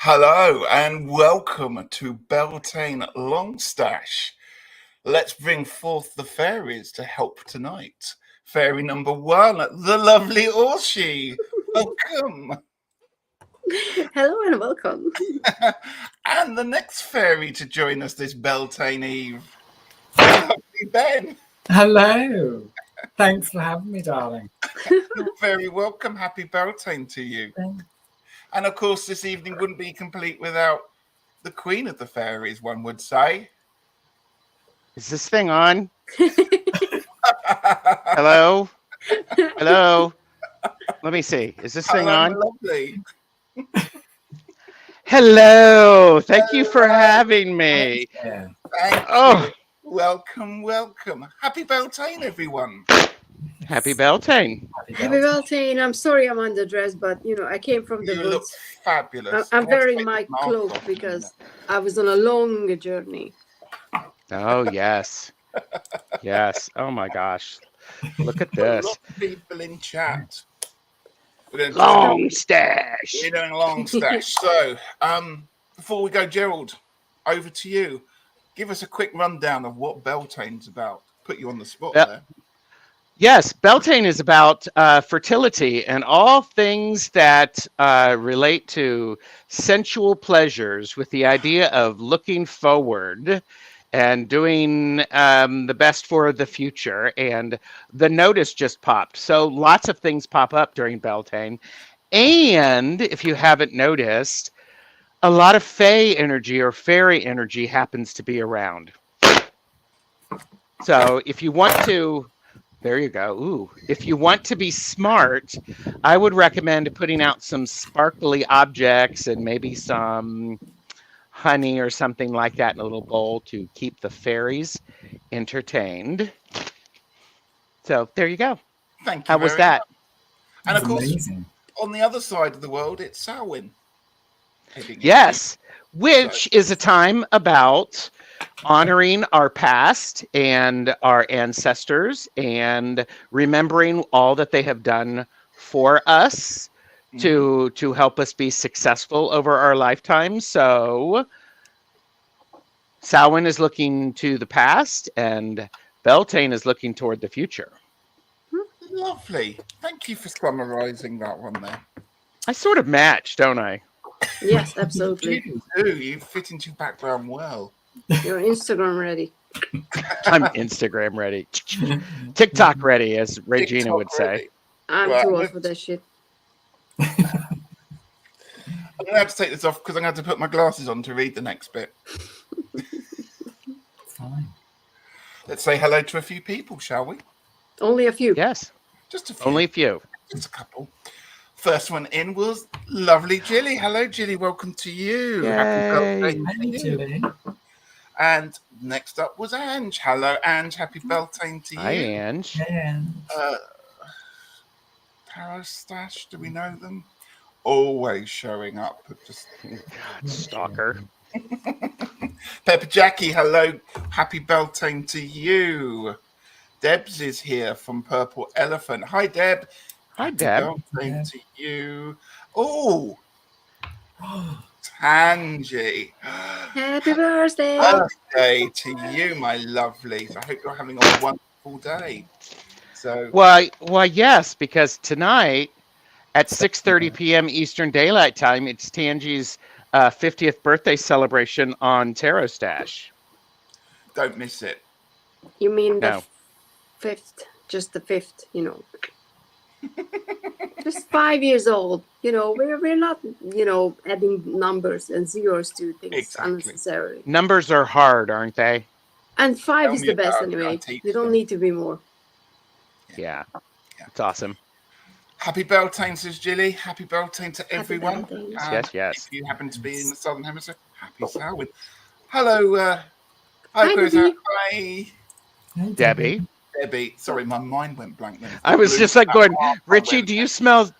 Hello and welcome to Beltane Stache. Let's bring forth the fairies to help tonight. Fairy number one, the lovely Orsi. Welcome. Hello and welcome. And the next fairy to join us this Beltane Eve, the lovely Ben. Hello. Thanks for having me, darling. You're very welcome. Happy Beltane to you. Thanks. And of course, this evening wouldn't be complete without the queen of the fairies, one would say. Is this thing on? Hello? Hello? Let me see. Is this thing on? Lovely. Hello. Thank you for having me. Yeah. Thank Oh, you. Welcome, welcome. Happy Beltane, everyone. happy Beltane. Happy Beltane. I'm sorry I'm underdressed, but I came from the You look woods. fabulous. I'm Let's wearing take my the mask cloak off. because I was on a long journey. Oh, yes. Yes. Oh, my gosh. Look at A lot this. of people in chat. We're going to Long stash. We're doing long stash. So, before we go, Gerald, over to you. Give us a quick rundown of what Beltane's about. Put you on the spot Yep. there. Yes, Beltane is about fertility and all things that relate to sensual pleasures with the idea of looking forward and doing the best for the future. And the notice just popped. So lots of things pop up during Beltane. And if you haven't noticed, a lot of fae energy or fairy energy happens to be around. So if you want to, there you go. Ooh, if you want to be smart, I would recommend putting out some sparkly objects and maybe some honey or something like that in a little bowl to keep the fairies entertained. So there you go. Thank you. How was very that? much. And of That's course, amazing. on the other side of the world, it's Samhain. Yes, which is a time about honoring our past and our ancestors and remembering all that they have done for us to help us be successful over our lifetime. So Samhain is looking to the past and Beltane is looking toward the future. Lovely. Thank you for summarizing that one there. I sort of match, don't I? Yes, absolutely. You do. You fit into your background well. You're Instagram ready. I'm Instagram ready. TikTok ready, as Regina TikTok would say. ready. I'm Right, too old for that shit. I'm going to have to take this off because I'm going to have to put my glasses on to read the next bit. Fine. Let's say hello to a few people, shall we? Only a few. Yes, Just a few. only a few. Just a couple. First one in was lovely Jilly. Hello, Jilly. Welcome to you. Happy birthday to Hey, you. Julie. And next up was Ange. Hello, Ange. Happy Beltane to you. Hi, Ange. And Tarot Stache, do we know them? Always showing up. Just God, stalker. Pepper Jackie, hello. Happy Beltane to you. Debs is here from Purple Elephant. Hi, Deb. Hi, Happy Deb. Beltane to you. Oh, Tangy. Happy birthday. Birthday to you, my lovelies. I hope you're having a wonderful day. So, Why, yes, because tonight at 6:30 p.m. Eastern Daylight Time, it's Tangi's 50th birthday celebration on Tarot Stache. don't miss it. You mean the No. fifth? Just the fifth, Just 5 years old. We're not, adding numbers and zeros to things Exactly. unnecessarily. Numbers are hard, aren't they? And 5 Tell is me the best about it. anyway. I'll teach You don't them. need to be more. Yeah. It's awesome. Happy Beltane, says Jilly. Happy Beltane to everyone. Beltane. Yes. If you happen to be in the Southern Hemisphere, happy Samhain. Hello, Hi, Clarissa. Debbie. Hi, hey, Debbie. Debbie. Sorry, my mind went blank then. I was just like going, Richie, do you smell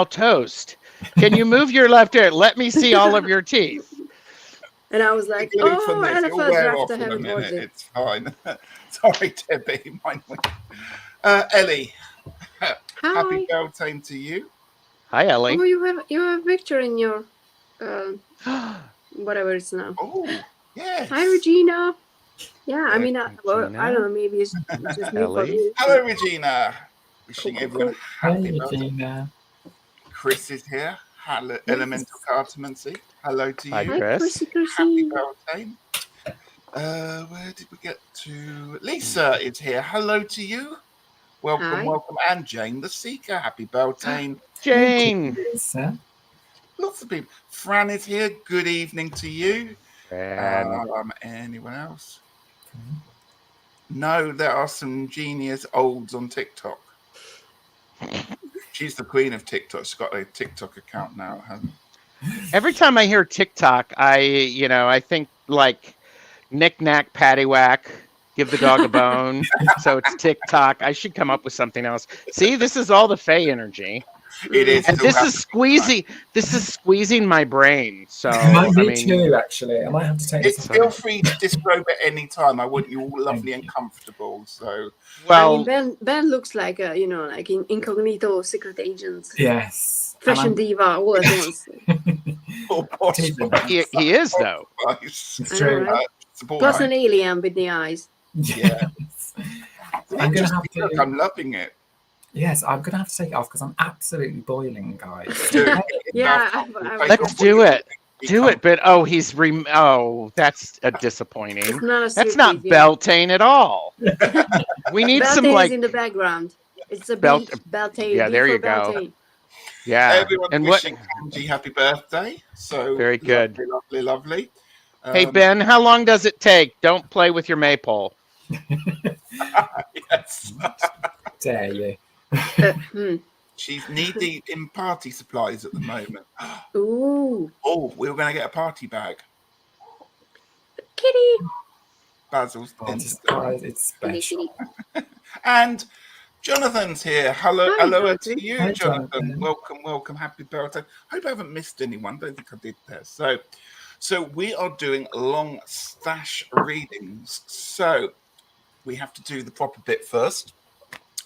toast? Can you move your left ear? Let me see all of your teeth. And I was like, Glue from this. It'll elephants wear have off to in have a it minute. orgy. It's fine. Sorry, Debbie. Mine went. Ellie. Happy Hi. Beltane to you. Hi, Ellie. Oh, you have a picture in your whatever it's now. Oh, yes. Hi, Regina. Yeah, I Hey, mean, well, I don't know. Maybe it's just new for Ellie. me. Hello, Regina. Wishing Cool, everyone cool. happy Hey, birthday. Regina. Chris is here. Hello, Yes. Elemental Cartomancy. Hello to Hi, you. Hi, Chris. Chrissy. Happy Beltane. Where did we get to? Lisa is here. Hello to you. Welcome, Hi. welcome. And Jane the Seeker. Happy Beltane. Jane. Lisa. Lots of people. Fran is here. Good evening to you. And Anyone else? No, there are some genius olds on TikTok. She's the queen of TikTok. She's got a TikTok account now, hasn't every time I hear TikTok, I think like knick knack, paddywhack, give the dog a bone. So it's TikTok. I should come up with something else. See, this is all the Fae energy. it? Is And still this is squeezing my brain. So Might I be mean, too, actually. I might have to take this It's off. feel free to disrobe at any time. I want you all lovely Thank and you. comfortable. So I mean, well, Ben looks like a, like incognito secret agent, Yes. fashion diva, all at once. poor posh Teasing. spice. he is though. Spice. It's I know, true. right? Support Plus line. an alien with the eyes. Yeah. Yes. I'm gonna have Interesting look, to. I'm loving it. Yes, I'm gonna have to take it off because I'm absolutely boiling, guys. Dude, Yeah, Take Let's off do what it. you Do come- it, but that's disappointing. It's not a That's not surprise, yeah. Beltane at all. We need some Beltane like is in the background. It's a Belt- beach. Beltane. Yeah, B there for you go. Beltane. Yeah. Everyone's And what? wishing Angie happy birthday. So Very good. lovely, lovely. Hey Ben, how long does it take? Don't play with your maypole. Yes. Dare you? She's knee deep in party supplies at the moment. Ooh, Oh, we were going to get a party bag. kitty. Basil's Oh, it's special. And Jonathan's here. Hello, Hi, hello Jonathan. to you, Hi, Jonathan. Jonathan. Welcome, welcome. Happy birthday. Hope I haven't missed anyone. Don't think I did there. So we are doing long stash readings. So we have to do the proper bit first.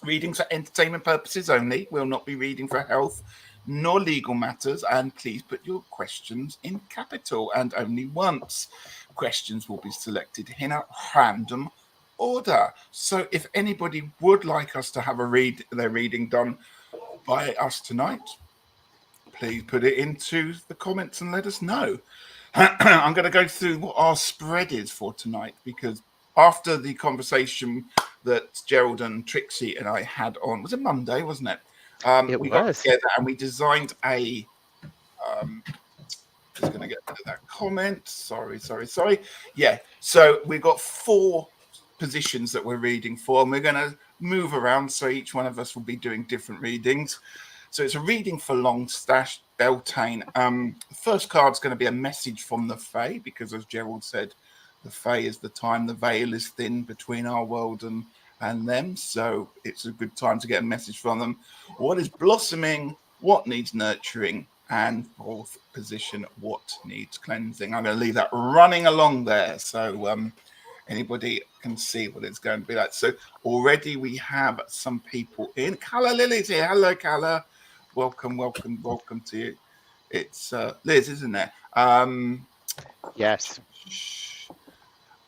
Readings for entertainment purposes only. We'll not be reading for health nor legal matters. And please put your questions in capital and only once. Questions will be selected in a random order. So if anybody would like us to have their reading done by us tonight, please put it into the comments and let us know. I'm going to go through what our spread is for tonight, because after the conversation that Gerald and Trixie and I had on, was it Monday, wasn't it? It we got was. together and we designed a just going to get rid of that comment. Sorry. Yeah. So we've got 4 positions that we're reading for, and we're going to move around. So each one of us will be doing different readings. So it's a reading for long stash Beltane. The first card's going to be a message from the Fae, because as Gerald said, the Fae is the time the veil is thin between our world and them. So it's a good time to get a message from them. What is blossoming? What needs nurturing? And 4th position, what needs cleansing? I'm going to leave that running along there, so anybody can see what it's going to be like. So already we have some people in. Calla Lily's here. Hello, Calla. Welcome to you. It's Liz, isn't it? Yes.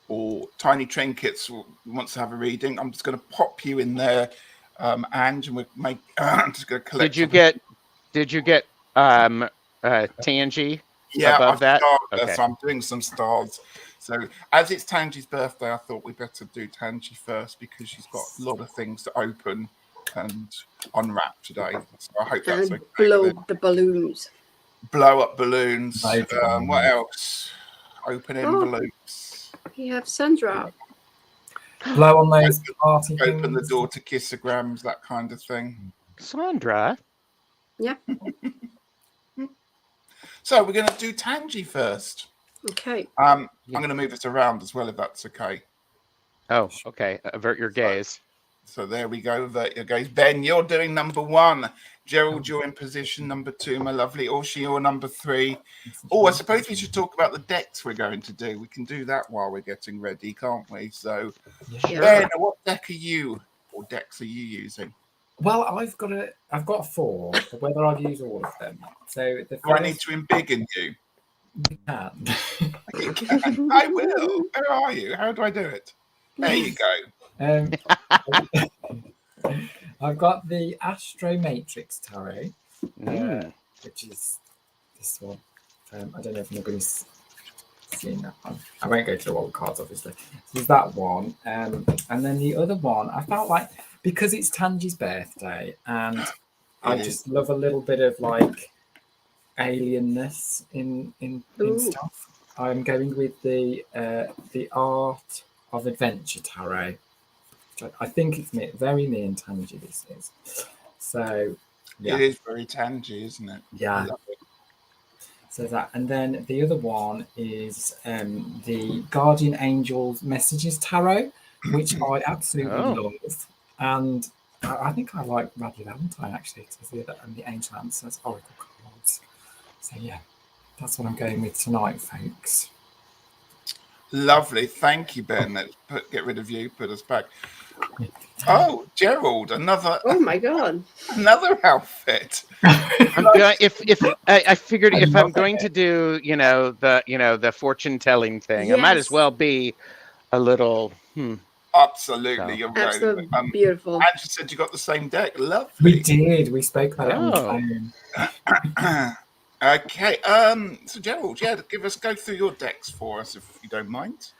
Or Tiny Trinkets wants to have a reading. I'm just going to pop you in there, Ange, and I'm just going to collect. Did you get Tangy Yeah, above I've that? started, Okay. so I'm doing some stars. So as it's Tangi's birthday, I thought we better do Tangi first, because she's got a lot of things to open and unwrap today. So I hope that's And okay. blow the balloons. Blow up balloons. Like, What else? Open envelopes. You have Sandra. blow on those party Open the things. door to kissograms, that kind of thing. Sandra. Yeah. So we're going to do Tangi first. Okay. I'm going to move this around as well, if that's okay. Oh, okay. Avert your gaze. So there we go. Avert your gaze. Ben, you're doing number 1. Gerald, you're in position number 2, my lovely. Orsi, you're number 3. Oh, I suppose we should talk about the decks we're going to do. We can do that while we're getting ready, can't we? So, Yeah. Ben, what deck are you, or decks are you using? Well, I've got 4, but whether I've used all of them. So the Do I need first, to embiggen you? You can. You can. I will. Where are you? How do I do it? There you go. I've got the Astro Matrix Tarot, Mm. which is this one. I don't know if anybody's seen that one. I won't go through all the cards, obviously. So there's that one. And then the other one, I felt like, because it's Tanji's birthday, and I just love a little bit of like alienness in Ooh. stuff. I'm going with the Art of Adventure Tarot. I think it's very me and Tanji. This is so. Yeah, It is very tangy, isn't it? yeah. I love it. So that, and then the other one is the Guardian Angels Messages Tarot, which I absolutely love, and I think I like Radley Valentine actually to the other, and the Angel Answers Oracle cards. So yeah, that's what I'm going with tonight, folks. Lovely. Thank you, Ben. Let's get rid of you, put us back. Oh, Gerald, another. Oh my God. Another outfit. I'm going, if I figured if I'm going to do, the fortune telling thing, I might as well be a little. Absolutely, So. you're right. Absolutely beautiful. And you said you got the same deck. Lovely. We did. We spoke about it on the phone. Okay. So Gerald, go through your decks for us if you don't mind.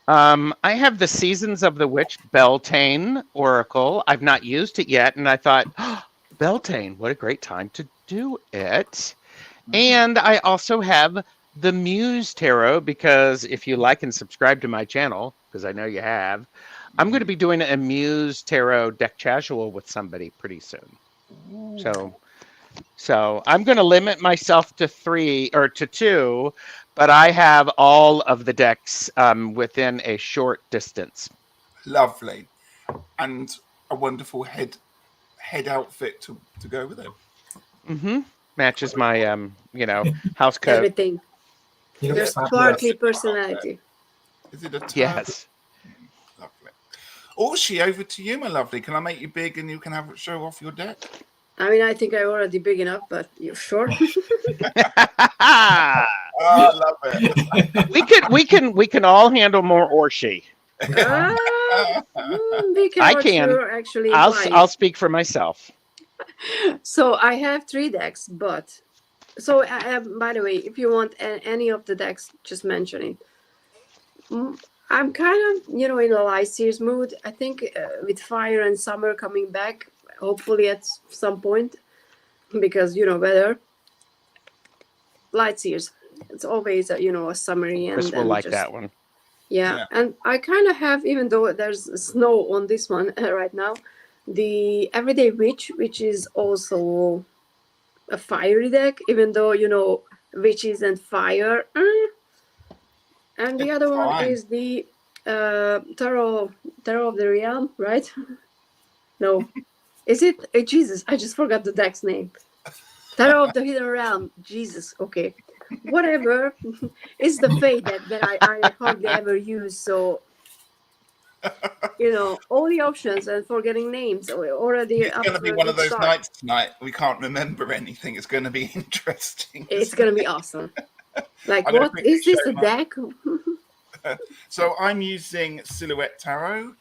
I have the Seasons of the Witch Beltane Oracle. I've not used it yet, and I thought, Beltane, what a great time to do it. And I also have the Muse Tarot, because if you like and subscribe to my channel, because I know you have, I'm going to be doing a Muse Tarot deck casual with somebody pretty soon. So I'm going to limit myself to 3 or to 2, but I have all of the decks within a short distance. Lovely. And a wonderful head outfit to go with it. Mm-hmm. Matches my house coat. Everything. Your sparkly personality. Is it a turtle? Yes. Lovely. Orsi, over to you, my lovely. Can I make you big and you can show off your deck? I mean, I think I'm already big enough, but you're sure? I love it. We can all handle more Orsi. I can. Actually, I'll speak for myself. So I have 3 decks, but so by the way, if you want any of the decks, just mention it. I'm kind of in a light series mood. I think with Fire and Summer coming back, hopefully at some point, because weather. Light series, it's always a summary, and Chris will like that one. Yeah, and I kind of have, even though there's snow on this one right now, the Everyday Witch, which is also a fiery deck, even though witches and fire. And the other one is the Tarot of the Realm, right? No, is it? Jesus, I just forgot the deck's name. Tarot of the Hidden Realm. Jesus, okay. Whatever. It's the fate that I hardly ever use. So, all the options and forgetting names already. It's going to be one of those nights tonight. We can't remember anything. It's going to be interesting. It's going to be awesome. Like, what is this, a deck? So I'm using Silhouette Tarot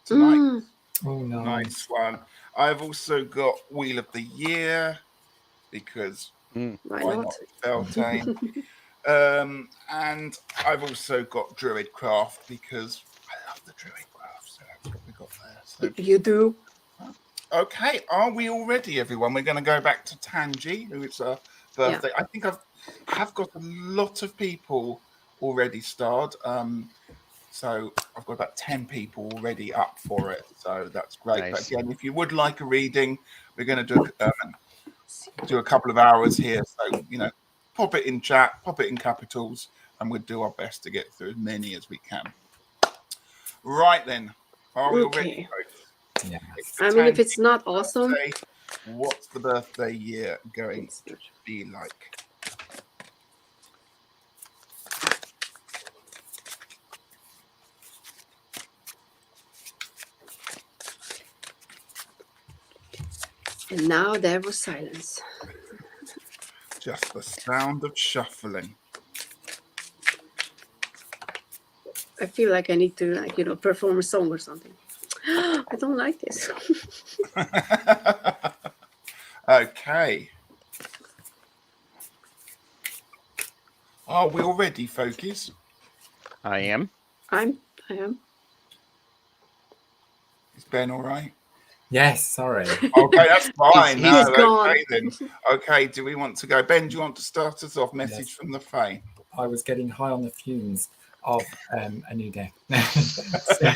tonight. Oh, no. Nice one. I've also got Wheel of the Year, because why not Beltane? And I've also got Druidcraft, because I love the Druidcraft. So that's what we got there. So. You do. Okay, are we all ready, everyone? We're going to go back to Tanji, who it's her birthday. Yeah. I think I've got a lot of people already starred. So I've got about 10 people already up for it. So that's great. Nice. But again, if you would like a reading, we're going to do a couple of hours here. So, pop it in chat, pop it in capitals, and we'll do our best to get through as many as we can. Right then. Are we all ready, folks? Yeah. I mean, if it's not awesome. What's the birthday year going to be like? And now there was silence. Just the sound of shuffling. I feel like I need to, like, perform a song or something. I don't like this. Okay. Are we all ready, folkies? I am. I am. Is Ben all right? Yes, sorry. Okay, that's fine. He's No, gone. okay then. Okay, do we want to go? Ben, do you want to start us off? Message Yes. from the Fae. I was getting high on the fumes of a new day. So,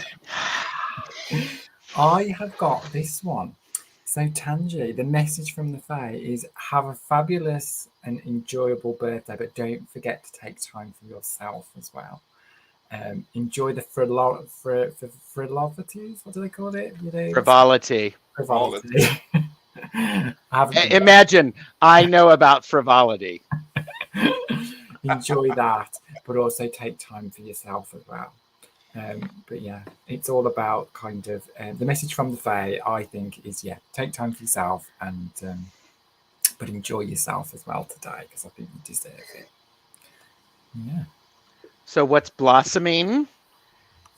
I have got this one. So Tanji, the message from the Fae is have a fabulous and enjoyable birthday, but don't forget to take time for yourself as well. Enjoy the frivolities. What do they call it? Frivolity. Frivolity. Imagine I know about frivolity. Enjoy that, but also take time for yourself as well. But yeah, it's all about kind of the message from the Fae, I think, is take time for yourself and but enjoy yourself as well today, because I think you deserve it. Yeah. So what's blossoming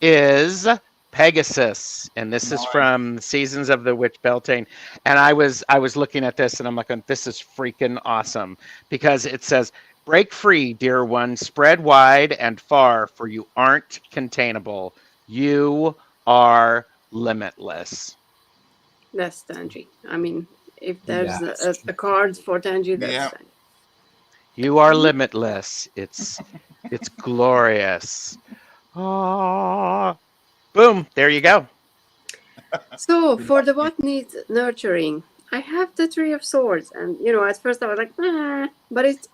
is Pegasus, and this is from Seasons of the Witch Beltane. And I was looking at this, and I'm like, this is freaking awesome, because it says, "Break free, dear one, spread wide and far, for you aren't containable. You are limitless." That's Tanji. I mean, if there's a card for Tanji, that's Tanji. You are limitless. It's glorious. Ah, boom! There you go. So for the what needs nurturing, I have the Three of Swords, and at first I was like, but it's,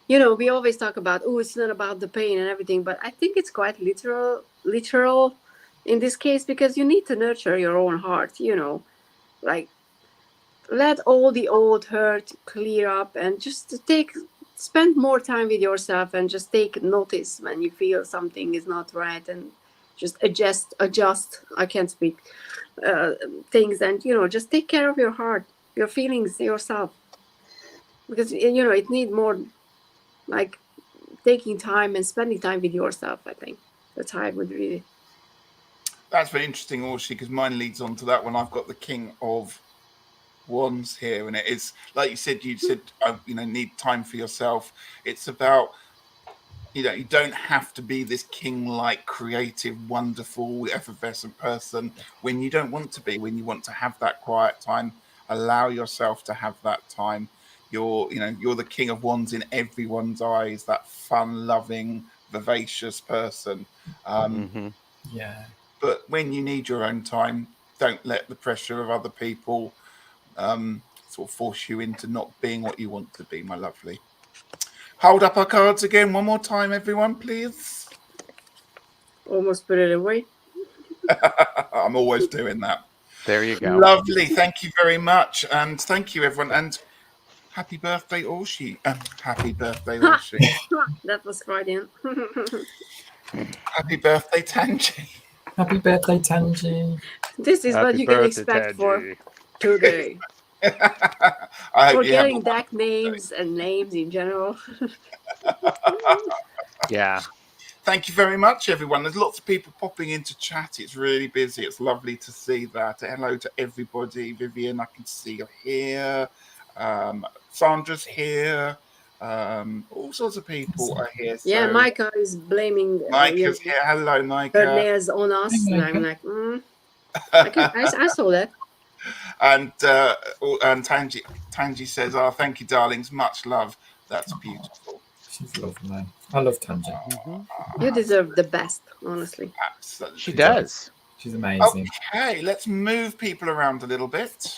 we always talk about, it's not about the pain and everything, but I think it's quite literal in this case, because you need to nurture your own heart, like let all the old hurt clear up, and just spend more time with yourself, and just take notice when you feel something is not right, and just adjust, I can't speak, things, and just take care of your heart, your feelings, yourself, because it needs more like taking time and spending time with yourself. I think that's how I would read it. That's very interesting, Orsi, because mine leads on to that one. I've got the King of Wands here, and it is like you said need time for yourself. It's about you don't have to be this king-like, creative, wonderful, effervescent person when you don't want to be. When you want to have that quiet time, allow yourself to have that time. You're the King of Wands in everyone's eyes, that fun-loving, vivacious person. Yeah. But when you need your own time, don't let the pressure of other people sort of force you into not being what you want to be, my lovely. Hold up our cards again one more time, everyone, please. Almost put it away. I'm always doing that. There you go. Lovely. Thank you very much. And thank you, everyone. And happy birthday, Orsi. Happy birthday, Orsi. That was Freudian. Happy birthday, Tanji. Happy birthday, Tanji. This is what you can expect for today. Forgetting deck names and names in general. Yeah. Thank you very much, everyone. There's lots of people popping into chat. It's really busy. It's lovely to see that. Hello to everybody. Vivian, I can see you're here. Sandra's here. All sorts of people are here. Yeah, Micah is blaming. Micah's here. Hello, Micah. Her nails on us. And I'm like, I saw that. And Tanji says, thank you, darlings. Much love. That's beautiful. She's lovely. I love Tanji. You deserve the best, honestly. Absolutely. She does. She's amazing. Okay, let's move people around a little bit.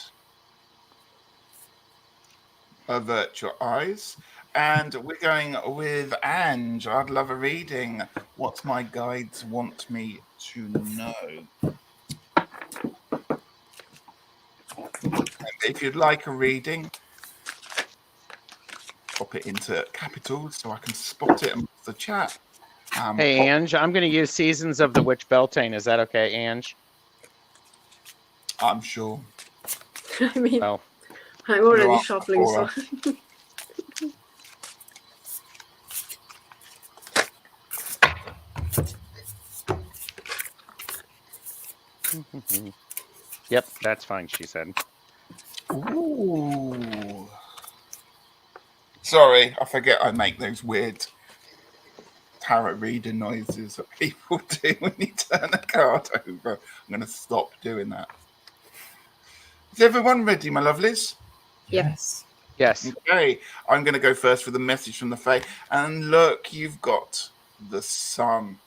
Avert your eyes. And we're going with Ange. I'd love a reading. What my guides want me to know. And if you'd like a reading, pop it into capitals so I can spot it amongst the chat. Hey, Ange, I'm going to use Seasons of the Witch Beltane. Is that okay, Ange? I'm sure. I mean, I'm already shuffling, so... Yep, that's fine, she said. Ooh. Sorry, I forget I make those weird tarot reading noises that people do when you turn a card over. I'm going to stop doing that. Is everyone ready, my lovelies? Yes. Yes. Okay, I'm going to go first with a message from the Fae. And look, you've got the Sun.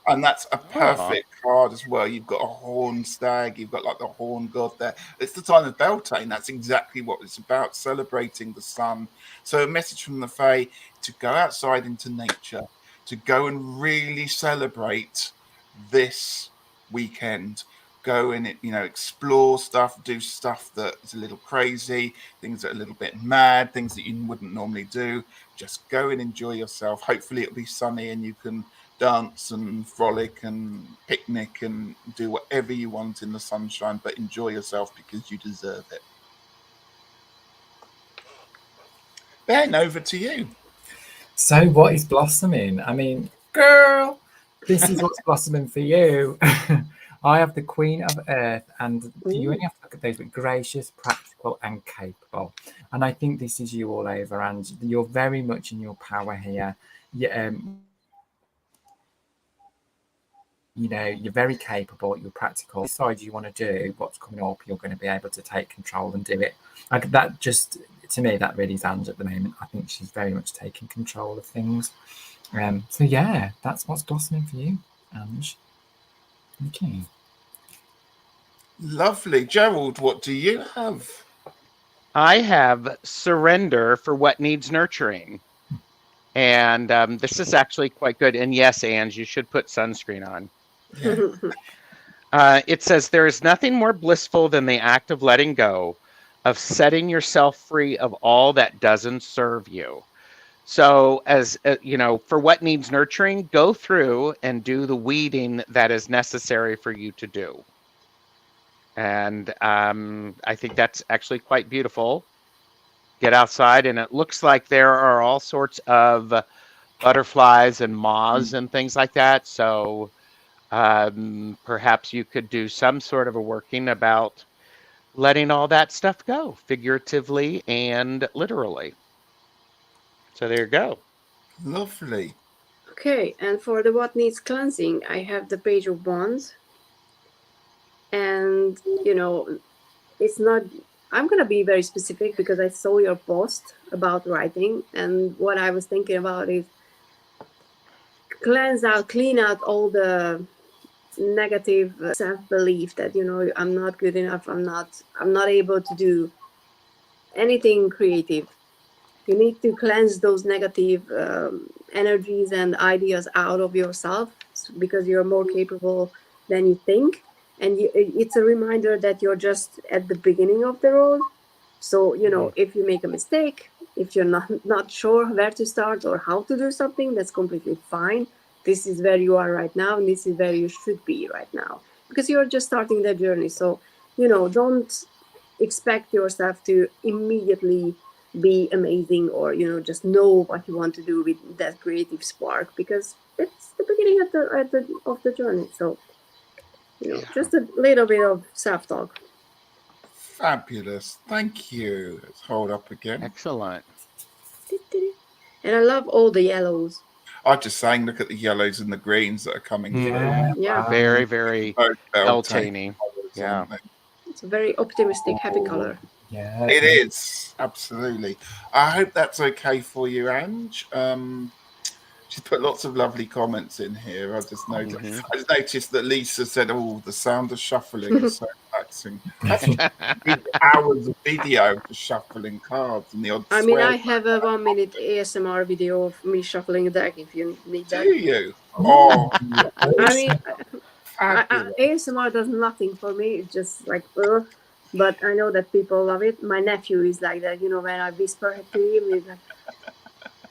And that's a perfect card as well. You've got a horned stag. You've got like the horn god there. It's the time of Beltane. That's exactly what it's about, celebrating the sun. So a message from the Fae to go outside into nature, to go and really celebrate this weekend. Go and, explore stuff, do stuff that is a little crazy, things that are a little bit mad, things that you wouldn't normally do. Just go and enjoy yourself. Hopefully it'll be sunny and you can dance and frolic and picnic and do whatever you want in the sunshine, but enjoy yourself because you deserve it. Ben, over to you. So what is blossoming? I mean, girl, this is what's blossoming for you. I have the Queen of Earth, and you only have to look at those, but gracious, practical, and capable. And I think this is you all over, and you're very much in your power here. You're very capable, you're practical. Decide you want to do what's coming up, you're going to be able to take control and do it. Like that, just to me, that really is Ange at the moment. I think she's very much taking control of things. So yeah, that's what's blossoming for you, Ange. Okay. Lovely. Gerald, what do you have? I have surrender for what needs nurturing. And this is actually quite good. And yes, Ange, you should put sunscreen on. It says, there is nothing more blissful than the act of letting go, of setting yourself free of all that doesn't serve you. So as for what needs nurturing, go through and do the weeding that is necessary for you to do. And I think that's actually quite beautiful. Get outside, and it looks like there are all sorts of butterflies and moths and things like that. So perhaps you could do some sort of a working about letting all that stuff go, figuratively and literally. So there you go. Lovely. Okay, and for the what needs cleansing, I have the Page of Wands. And, it's not, I'm going to be very specific because I saw your post about writing. And what I was thinking about is clean out all the negative self-belief that, I'm not good enough. I'm not able to do anything creative. You need to cleanse those negative energies and ideas out of yourself because you're more capable than you think. And it's a reminder that you're just at the beginning of the road. So, if you make a mistake, if you're not sure where to start or how to do something, that's completely fine. This is where you are right now, and this is where you should be right now, because you're just starting that journey. So, don't expect yourself to immediately be amazing or, just know what you want to do with that creative spark, because it's the beginning of the journey. So, just a little bit of self-talk. Fabulous. Thank you. Let's hold up again. Excellent. And I love all the yellows. I'm just saying, look at the yellows and the greens that are coming through. Yeah. Wow. Very, very Beltane. Yeah. It's a very optimistic, happy color. Yeah. It is. Absolutely. I hope that's okay for you, Ange. She's put lots of lovely comments in here. I just noticed that Lisa said, "Oh, the sound of shuffling is so relaxing." Hours of video for shuffling cards and the odd. I mean, I have a 1 minute ASMR video of me shuffling a deck if you need that. Do you? Oh, I mean, fabulous. ASMR does nothing for me. It's just like, but I know that people love it. My nephew is like that. When I whisper to him, he's like,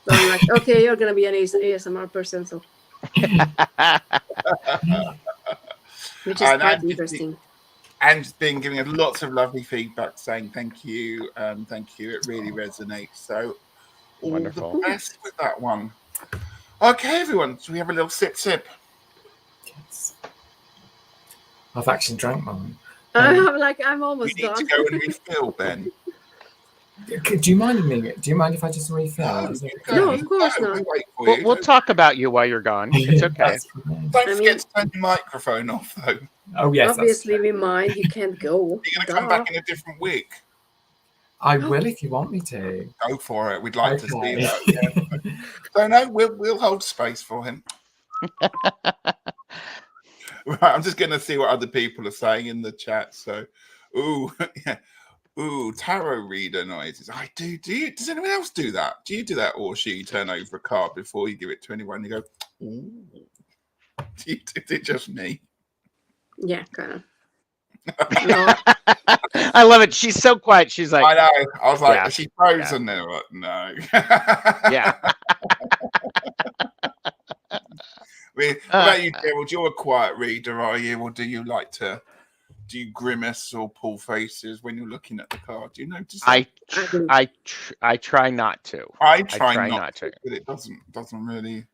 so I'm like, okay, you're gonna be an ASMR person, so which is quite interesting. And been giving us lots of lovely feedback, saying thank you. Thank you. It really resonates. So Wonderful. All the best with that one. Okay, everyone. So we have a little sip. Yes. I've actually drank mine. I'm like, I'm You almost need done. to go and refill, Ben. Do you mind me? Do you mind if I just refill? No, Is it you okay? No, go. of course We'll not. wait for We'll, you. we'll talk about you while you're gone. It's okay. That's fine. Don't I forget mean- to turn your microphone off, though. Oh yes, Obviously, we mind. You can't go. You're going to come back in a different wig. I will if you want me to. Go for it. We'd like to see Okay. that. Yeah. So no, we'll hold space for him. Right, I'm just going to see what other people are saying in the chat. So, ooh, yeah. Ooh, tarot reader noises. I do. Do you? Does anyone else do that? Do you do that, or you turn over a card before you give it to anyone? You go, ooh. Is it just me? Yeah, kind of. No, I love it. She's so quiet. She's like, I know. I was like, yeah, is she frozen there? Like, no. yeah. What about you, Gerald? You're a quiet reader, are you? Or do you like to? Do you grimace or pull faces when you're looking at the card? Do you notice that? I try not to. I try not to. but it doesn't really.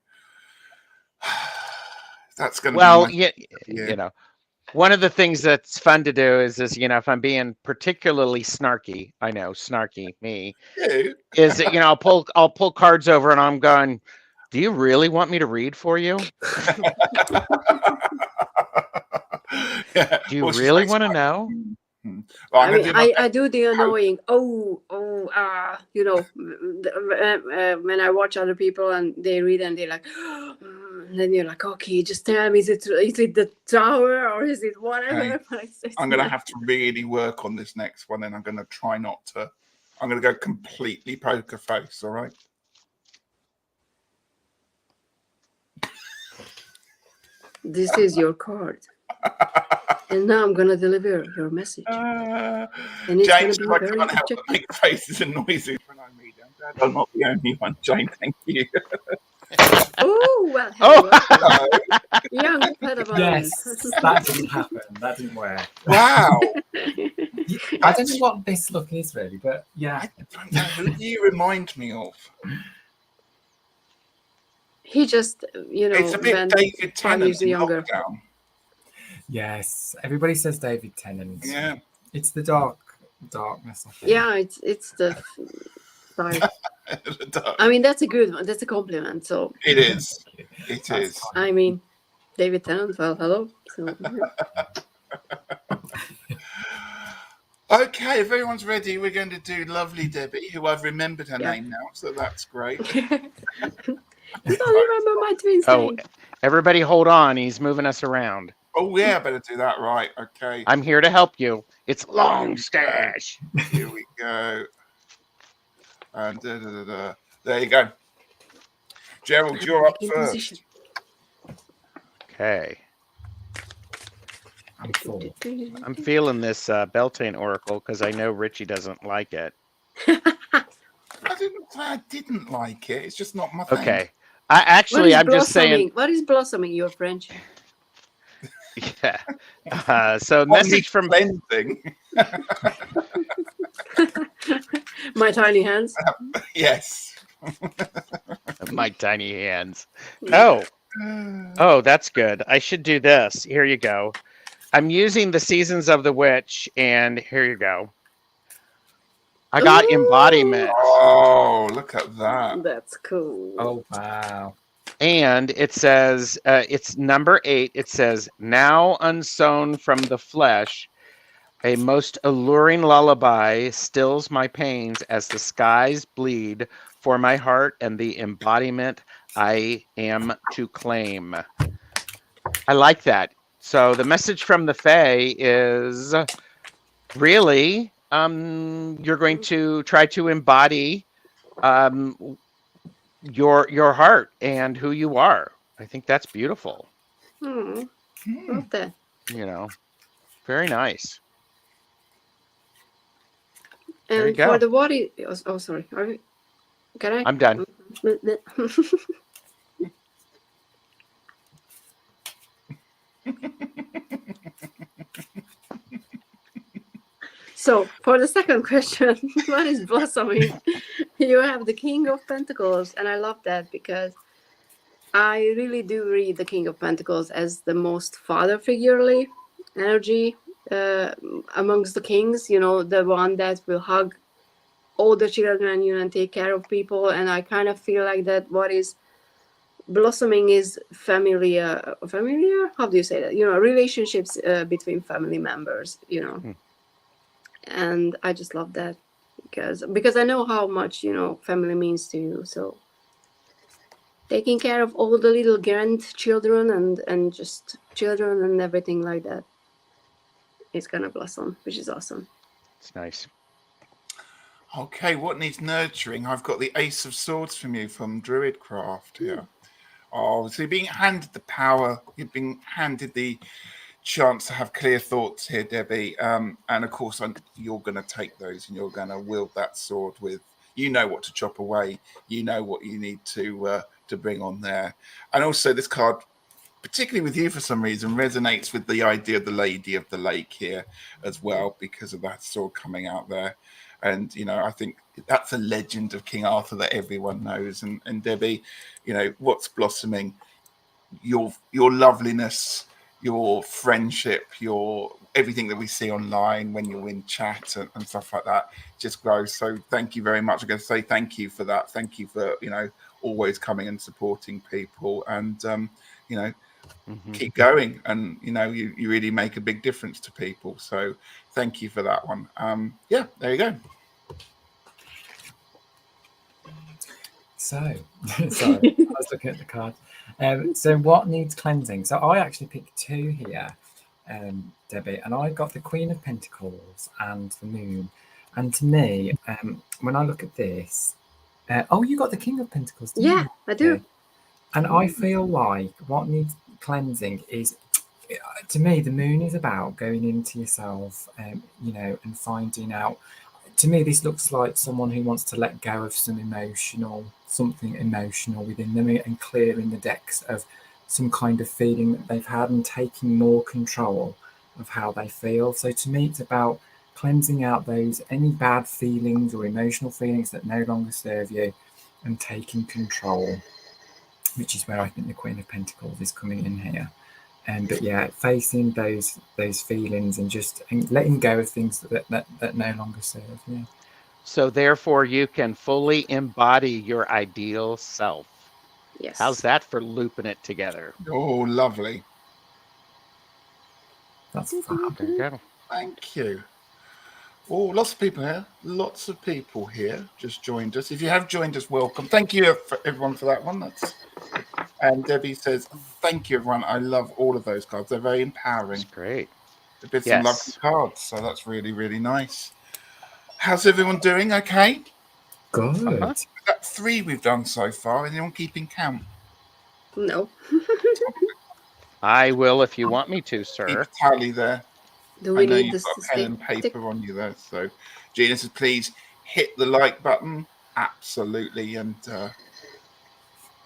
That's going to Well, be you know, one of the things that's fun to do is if I'm being particularly snarky, I know, snarky me, is that, I'll pull cards over and I'm going, do you really want me to read for you? Yeah. Do you really want to know? Well, I mean, I do the annoying. When I watch other people and they read and they're like, and then you're like, okay, just tell me, is it the tower or is it whatever? Okay. I'm going to have to really work on this next one, and I'm going to try not to. I'm going to go completely poker face. All right. This is your card. And now I'm going to deliver your message. And it's James, going to be I very can't help but make faces and noises when I read. I'm glad I'm not the only one, Jane. Thank you. Oh, well, hello. Young Padawan. Yes, that didn't happen. That didn't work. Wow. I don't know what this look is really, but yeah. I don't know. Who do you remind me of? He just, It's a bit David Tennant in Lockdown. Yes, everybody says David Tennant. Yeah, it's the darkness. I think. Yeah, it's the dark. I mean, that's a good one. That's a compliment. So it is. It is. I mean, David Tennant. Well, hello. So, okay, if everyone's ready, we're going to do Lovely Debbie, who I've remembered her name now, so that's great. You don't remember my twin's name. Everybody hold on. He's moving us around. Oh, yeah, I better do that right. Okay. I'm here to help you. It's Long Stache. Here we go. And there you go. Gerald, you're up first. Position. Okay. I'm feeling this Beltane Oracle because I know Ritchie doesn't like it. I didn't say I didn't like it. It's just not my thing. Okay. I'm just saying. What is blossoming? You're French. Yeah. So message from cleansing. My tiny hands. Yes. My tiny hands. Oh, that's good. I should do this. Here you go. I'm using the Seasons of the Witch, and here you go. I got embodiment. Oh, look at that. That's cool. Oh, wow. And it says, it's number 8. It says, now unsown from the flesh, a most alluring lullaby stills my pains as the skies bleed for my heart and the embodiment I am to claim. I like that. So the message from the Fae is really, you're going to try to embody your heart and who you are. I think that's beautiful. Love that. Very nice. And for the what is, oh sorry, can I? I'm done. So for the second question, what is blossoming? You have the King of Pentacles, and I love that because I really do read the King of Pentacles as the most father figurely energy amongst the kings. You know, the one that will hug all the children, you know, and take care of people. And I kind of feel like that what is blossoming is familiar. How do you say that? You know, relationships between family members. You know, and I just love that because I know how much, you know, family means to you. So taking care of all the little grandchildren and just children and everything like that is gonna blossom, which is awesome. It's nice. Okay, what needs nurturing? I've got the Ace of Swords from you from Druidcraft here. Oh, so you're being handed the power. You've been handed the chance to have clear thoughts here, Debbie. And of course, you're going to take those and you're going to wield that sword with. You know what to chop away. You know what you need to bring on there. And also, this card, particularly with you for some reason, resonates with the idea of the Lady of the Lake here as well, because of that sword coming out there. And, you know, I think that's a legend of King Arthur that everyone knows. And Debbie, you know, what's blossoming? Your loveliness, your friendship, your everything that we see online when you're in chat and stuff like that just grows. So thank you very much. I'm going to say thank you for that. Thank you for, you know, always coming and supporting people. And, you know, keep going, and you know you really make a big difference to people, so thank you for that one. Yeah, there you go. So sorry, I was looking at the card. So what needs cleansing? So I actually picked two here, Debbie, and I got the Queen of Pentacles and the Moon. And to me, when I look at this, oh, you got the King of Pentacles, didn't Yeah, you? I do. And I feel like what needs cleansing is, to me, the Moon is about going into yourself, you know, and finding out. To me, this looks like someone who wants to let go of something emotional within them, and clearing the decks of some kind of feeling that they've had and taking more control of how they feel. So to me, it's about cleansing out any bad feelings or emotional feelings that no longer serve you and taking control, which is where I think the Queen of Pentacles is coming in here. But yeah, facing those feelings and just letting go of things that no longer serve you. So therefore, you can fully embody your ideal self. Yes. How's that for looping it together? Oh, lovely. That's fab. There you go. Thank you. Oh, lots of people here. Lots of people here just joined us. If you have joined us, welcome. Thank you for everyone for that one. And Debbie says, thank you, everyone. I love all of those cards. They're very empowering. That's great. They've been some lovely cards, so that's really, really nice. How's everyone doing? Okay? Good. That 3 we've done so far. Anyone keeping count? No. I will if you want me to, sir. Keep a tally there. Do we I know need you've this got to pen stay and paper tick? on you there. So, Gina says, please hit the like button. Absolutely. And,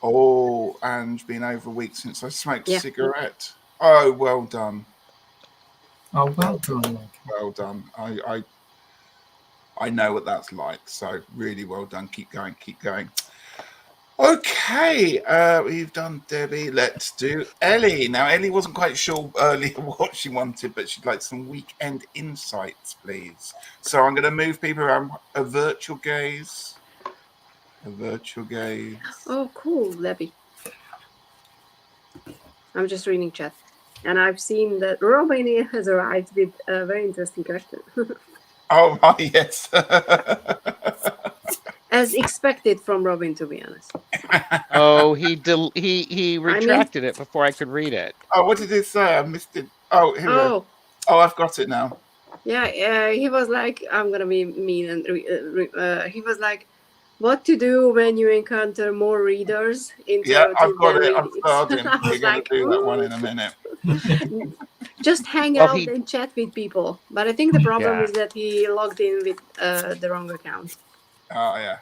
Ange, been over a week since I smoked a cigarette. Oh, well done. Oh, well done. Well done. I know what that's like. So, really well done. Keep going. Keep going. Okay, we've done Debbie. Let's do Ellie. Now, Ellie wasn't quite sure earlier what she wanted, but she'd like some weekend insights, please. So I'm going to move people around. A virtual gaze. A virtual gaze. Oh, cool, Debbie. I'm just reading chat. And I've seen that Robin has arrived with a very interesting question. Oh, right, yes. As expected from Robin, to be honest. Oh, he retracted it before I could read it. Oh, what did it say? I missed it. Oh, here we go. Oh, I've got it now. Yeah, he was like, I'm going to be mean. And he was like, what to do when you encounter more readers into I've got it. I'm starting. starting. We're going to do that one in a minute. Just hang out and chat with people. But I think the problem is that he logged in with the wrong account. Oh, yeah.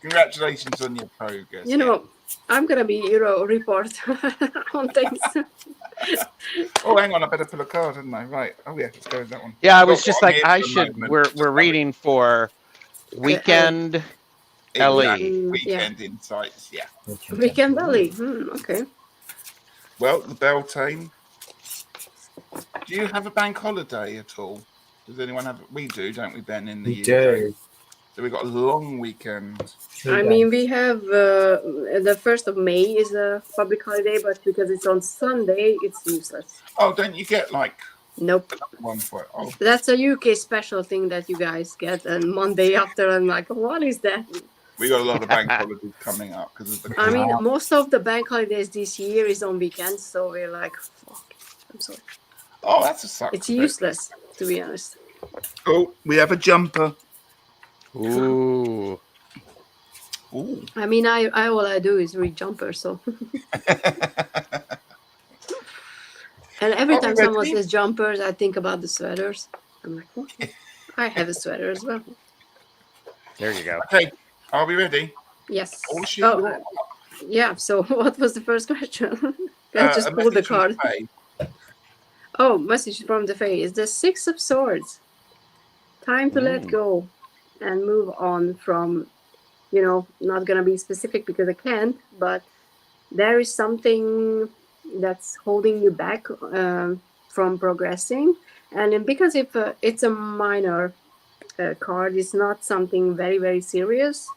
Congratulations on your progress. You know, I'm going to be report on things. Oh, hang on. I better pull a card, hadn't I? Right. Oh, yeah. Let's go with that one. Yeah, I was just like, we're reading for weekend Ellie. Weekend insights, yeah. Weekend Ellie. Okay. Well, the Beltane Do you have a bank holiday at all? Does anyone have? We do, don't we, Ben? In the We UK, do. so we've got a long weekend. 3 I days. mean, we have the 1st of May is a public holiday, but because it's on Sunday, it's useless. Oh, don't you get like Nope. one for it? Oh, That's a UK special thing that you guys get, and Monday after, I'm like, what is that? we got a lot of bank holidays coming up because of the. I mean, most of the bank holidays this year is on weekends, so we're like, fuck. I'm sorry. Oh, that's a suck. It's useless, to be honest. Oh, we have a jumper. Ooh. Ooh. I mean, I all I do is read jumper, so. And every Are we time someone ready? says jumpers, I think about the sweaters. I'm like, what? I have a sweater as well. There you go. Okay, are we ready? Yes. Orsi, Oh, yeah. So, what was the first question? I just a pulled the message from card. Faye. Oh, message from the Fae is the 6 of Swords. Time to let go and move on from, not going to be specific because I can't, but there is something that's holding you back from progressing. And because if it's a minor card, it's not something very, very serious.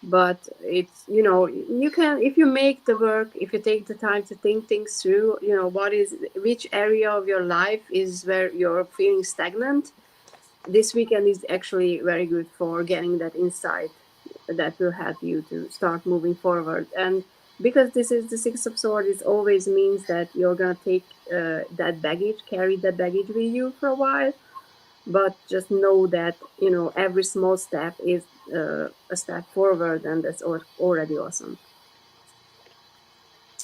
But it's, you can, if you make the work, if you take the time to think things through, which area of your life is where you're feeling stagnant, this weekend is actually very good for getting that insight that will help you to start moving forward. And because this is the 6 of Swords, it always means that you're going to take that baggage, carry that baggage with you for a while. But just know that, every small step is a step forward, and that's already awesome.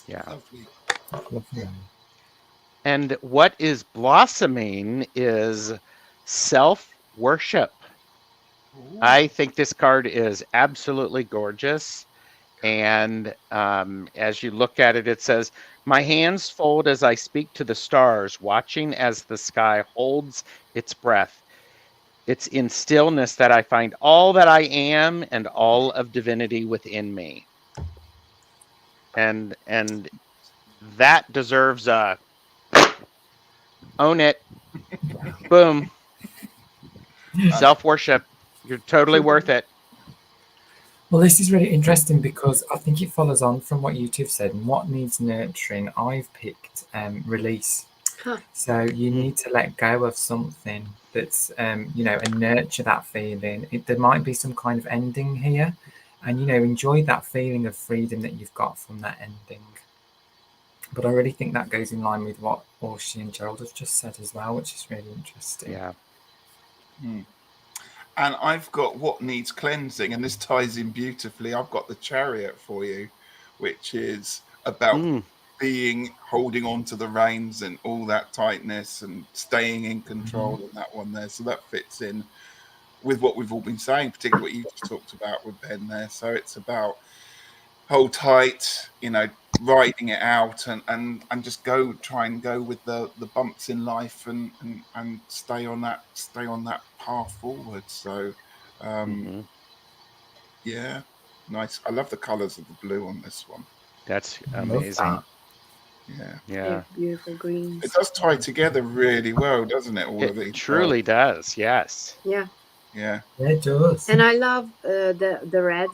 Yeah. Lovely. And what is blossoming is self-worship. Ooh. I think this card is absolutely gorgeous. And as you look at it, it says, my hands fold as I speak to the stars, watching as the sky holds its breath. It's in stillness that I find all that I am and all of divinity within me. And that deserves a own it. Boom. Self-worship. You're totally worth it. Well, this is really interesting because I think it follows on from what you two have said. And what needs nurturing, I've picked release. Huh. So you need to let go of something that's, and nurture that feeling. There might be some kind of ending here, and enjoy that feeling of freedom that you've got from that ending. But I really think that goes in line with what Orsi and Gerald have just said as well, which is really interesting. Yeah. And I've got what needs cleansing, and this ties in beautifully. I've got the Chariot for you, which is about holding on to the reins and all that tightness and staying in control and that one there. So that fits in with what we've all been saying, particularly what you just talked about with Ben there. So it's about hold tight, riding it out and just try and go with the bumps in life and stay on that path forward. So yeah, nice. I love the colors of the blue on this one. That's amazing. Yeah. Beautiful greens. It does tie together really well, doesn't it? All of It these truly does. Yes. Yeah. It does. And I love the red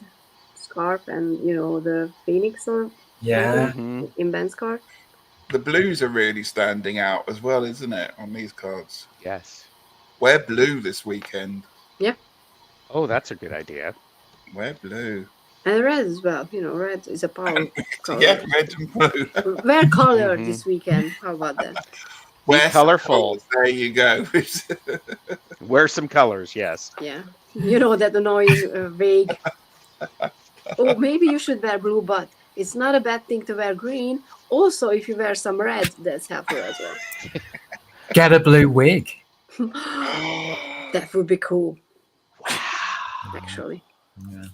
scarf and the phoenix or in Ben's card. The blues are really standing out as well, isn't it, on these cards? Yes. Wear blue this weekend. Yeah. Oh, that's a good idea. Wear blue. And red as well. Red is a power color. Yeah, red and blue. Wear color this weekend. How about that? Wear colorful. There you go. Wear some colors, yes. Yeah. That annoying vague. Oh, maybe you should wear blue, but it's not a bad thing to wear green. Also, if you wear some red, that's helpful as well. Get a blue wig. That would be cool. Wow. Actually. Yeah.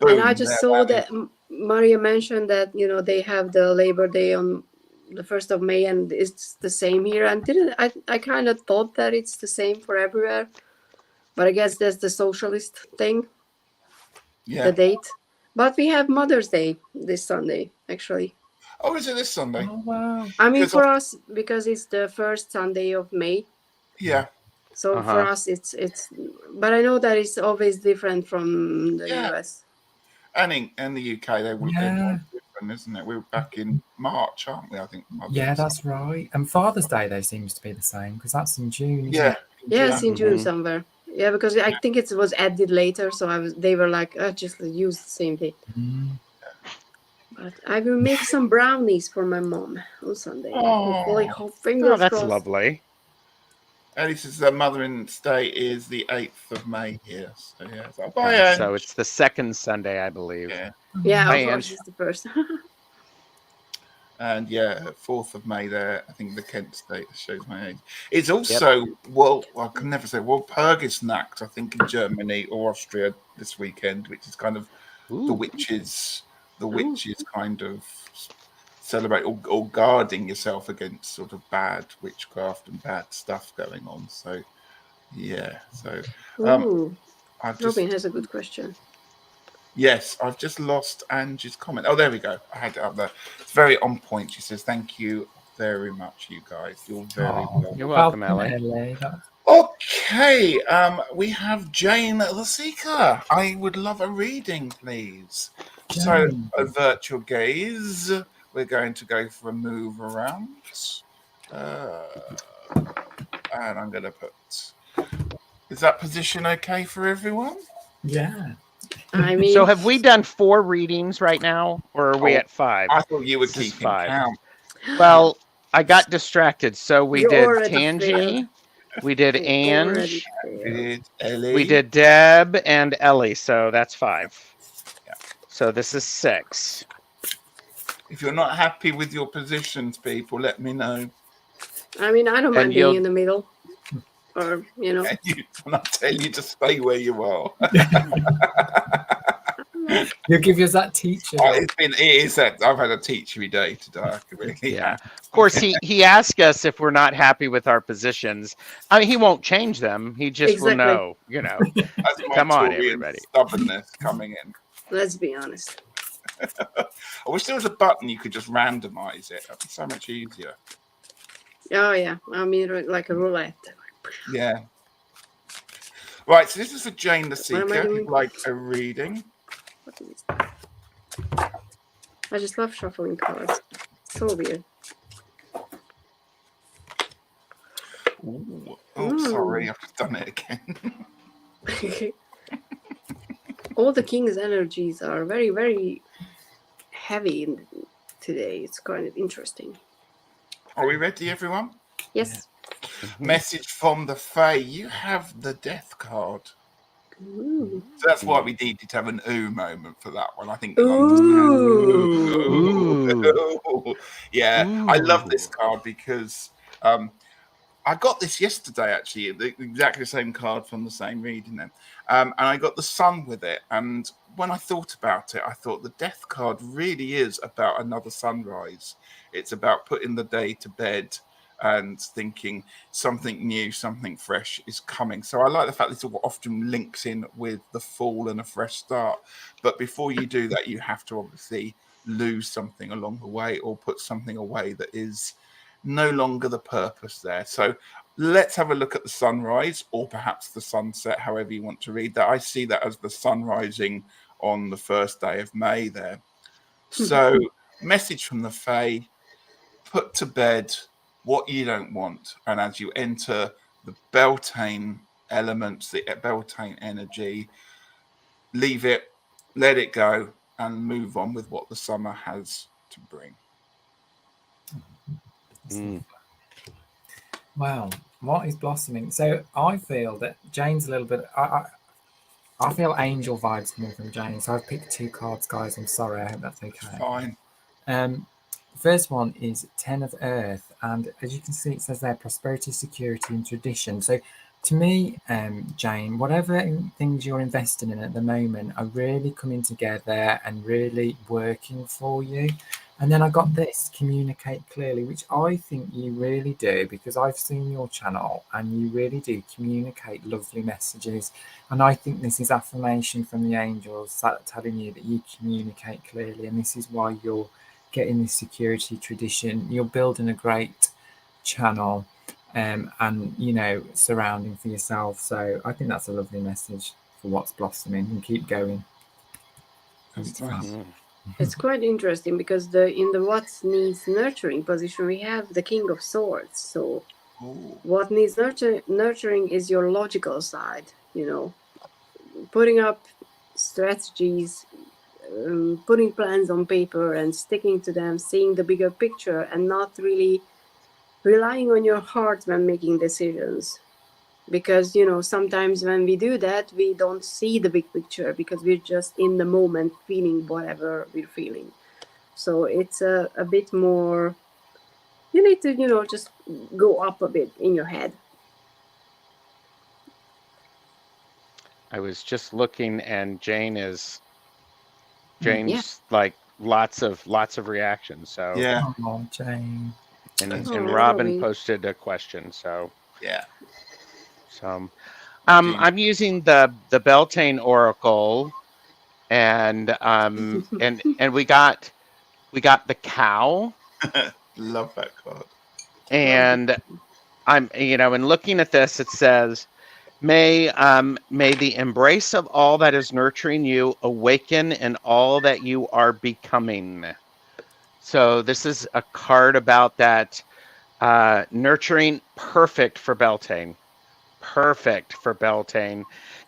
And I just saw that Maria mentioned that, they have the Labor Day on the 1st of May, and it's the same here. And I kind of thought that it's the same for everywhere. But I guess that's the socialist thing. Yeah. The date. But we have Mother's Day this Sunday, actually. Oh, is it this Sunday? Oh, wow. I mean, Because for us, because it's the first Sunday of May. Yeah. So for us, it's. But I know that it's always different from the Yeah. US. And in the UK, they will Yeah. different, isn't it? We're back in March, aren't we? I think. Yeah, that's right. And Father's Day, though, seems to be the same because that's in June, isn't Yeah. it? Yes, in June Mhm. somewhere. Yeah, because I think it was added later, so they were like, just use the same date. Mm. But I will make some brownies for my mom on Sunday. Hopefully, Oh, fingers Oh, that's crossed. lovely. Ellie says their Mothering Day is the 8th of May here. So, yeah. So, bye, Ange. So it's the second Sunday, I believe. Yeah. Yeah, Hi, of course, Ange. it's the first. And yeah, 4th of May there, I think the Kent state shows my age. It's also, well, I can never say, Purgisnacht, I think, in Germany or Austria this weekend, which is kind of the witches kind of celebrate or guarding yourself against sort of bad witchcraft and bad stuff going on. So, yeah. So, Ooh, I've just. Robin has a good question. Yes, I've just lost Angie's comment. Oh, there we go. I had it up there. It's very on point. She says, "Thank you very much, you guys. You're very welcome." You're welcome, Ellie. Okay, we have Jane the Seeker. I would love a reading, please. Jane. So, avert your gaze. We're going to go for a move around. And I'm going to put... Is that position okay for everyone? Yeah. I mean, So have we done 4 readings right now, or are we at 5? I thought you were This is keeping 5. count. Well, I got distracted. So we You did already Tangi, failed. we did You already Ange, failed. Ellie. we did Deb and Ellie. So that's 5. Yeah. So this is 6. If you're not happy with your positions, people, let me know. I mean, I don't mind being in the middle. Or, you know. And I'll tell you to stay where you are. You give us that teacher. It is that I've had a teachery day today. Yeah. Of course, he asked us if we're not happy with our positions. I mean, he won't change them. He just will know, you know. That's my Come on, Taurian everybody. stubbornness coming in. Let's be honest. I wish there was a button you could just randomize it. That'd be so much easier. Oh, yeah. I mean, like a roulette. Yeah. Right, so this is for Jane the What am I Seeker. doing? Who'd like a reading. What is that? I just love shuffling cards. So weird. Ooh. Oh, sorry, I've just done it again. All the king's energies are very, very heavy today. It's kind of interesting. Are we ready, everyone? Yes. Message from the Fae. You have the Death card. Ooh. So that's why we needed to have an ooh moment for that one. I think. Ooh. Ooh. Yeah, I love this card because I got this yesterday, actually, exactly the same card from the same reading then. And I got the sun with it. And when I thought about it, I thought the Death card really is about another sunrise. It's about putting the day to bed and thinking something new, something fresh is coming. So I like the fact this often links in with the fall and a fresh start. But before you do that, you have to obviously lose something along the way or put something away that is no longer the purpose there. So let's have a look at the sunrise or perhaps the sunset, however you want to read that. I see that as the sun rising on the first day of May there. So message from the Fae, put to bed what you don't want. And as you enter the Beltane elements, the Beltane energy, leave it, let it go, and move on with what the summer has to bring. Wow, what is blossoming? So I feel that Jane's a little bit. I feel angel vibes coming from Jane. So I've picked 2 cards, guys. I'm sorry. I hope that's okay. Fine. First one is 10 of Earth, and as you can see, it says there prosperity, security, and tradition. So to me, Jane, whatever things you're investing in at the moment are really coming together and really working for you. And then I got this, communicate clearly, which I think you really do, because I've seen your channel and you really do communicate lovely messages. And I think this is affirmation from the angels telling you that you communicate clearly, and this is why you're getting this security tradition. You're building a great channel, and surrounding for yourself. So I think that's a lovely message for what's blossoming, and keep going. It's fun. It's quite interesting because in the what needs nurturing position we have the King of Swords. So what needs nurturing is your logical side. Putting up strategies, putting plans on paper and sticking to them, seeing the bigger picture, and not really relying on your heart when making decisions. Because sometimes when we do that, we don't see the big picture because we're just in the moment feeling whatever we're feeling. So it's a bit more, you need to just go up a bit in your head. I was just looking, and Jane's Yeah. lots of reactions. So Yeah. Oh, Jane. and Robin posted a question. So yeah. So I'm using the Beltane Oracle, and we got the cow. Love that card. And I'm in looking at this, it says, may the embrace of all that is nurturing you awaken in all that you are becoming. So this is a card about that nurturing, perfect for Beltane. Perfect for Beltane.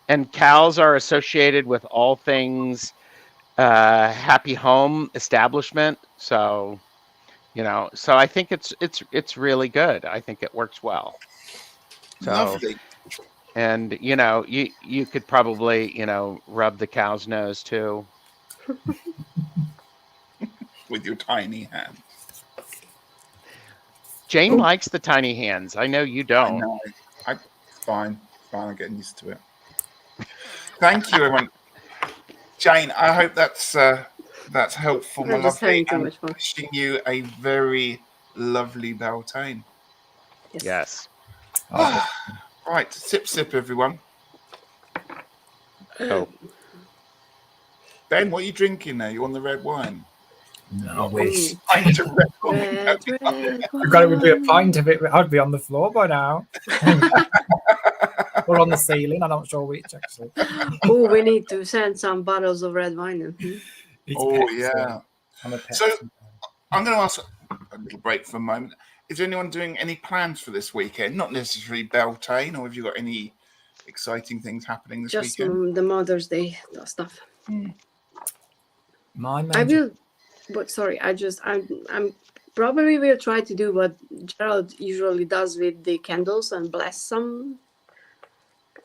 And cows are associated with all things happy home establishment. So so I think it's really good. I think it works well. So, lovely. And you could probably rub the cow's nose too with your tiny hands. Jane likes the tiny hands. I know you don't. I know. It's fine. I'm getting used to it. Thank you, everyone. Jane, I hope that's helpful, my lovely. And wishing you a very lovely Beltane. Yes. Right, sip, everyone. Oh. Ben, what are you drinking now? You on the red wine? No, I wish. Pint of red wine. I've got to be a pint of it. I'd be on the floor by now. Or on the ceiling. I'm not sure which, actually. Oh, we need to send some bottles of red wine. Yeah. So I'm going to ask a little break for a moment. Is there anyone doing any plans for this weekend? Not necessarily Beltane, or have you got any exciting things happening this weekend? Just the Mother's Day stuff. My major... I will, but sorry, I'm probably will try to do what Gerald usually does with the candles and bless some.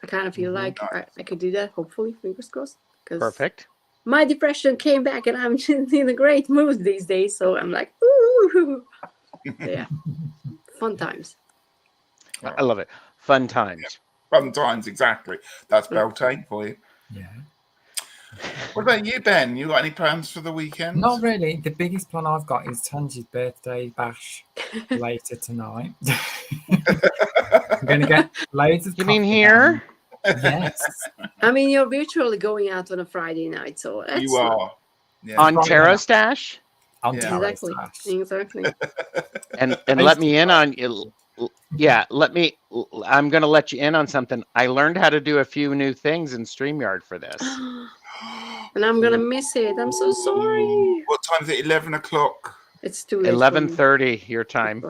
I kind of feel like I could do that. Hopefully, fingers crossed. Perfect. My depression came back, and I'm just in a great mood these days. So I'm like, ooh, yeah, fun times. I love it. Fun times. Yeah. Fun times, exactly. That's Beltane for you. Yeah. What about you, Ben? You got any plans for the weekend? Not really. The biggest plan I've got is Tanji's birthday bash later tonight. I'm going to get loads of. You mean here? Yes. I mean, you're virtually going out on a Friday night, so that's you are. Yeah. On Tarot Stache? On Tarot Stache. Exactly. And let me in on you. Yeah, I'm going to let you in on something. I learned how to do a few new things in StreamYard for this. And I'm going to miss it. I'm so sorry. What time is it? 11 o'clock? It's too late. 11:30 your time.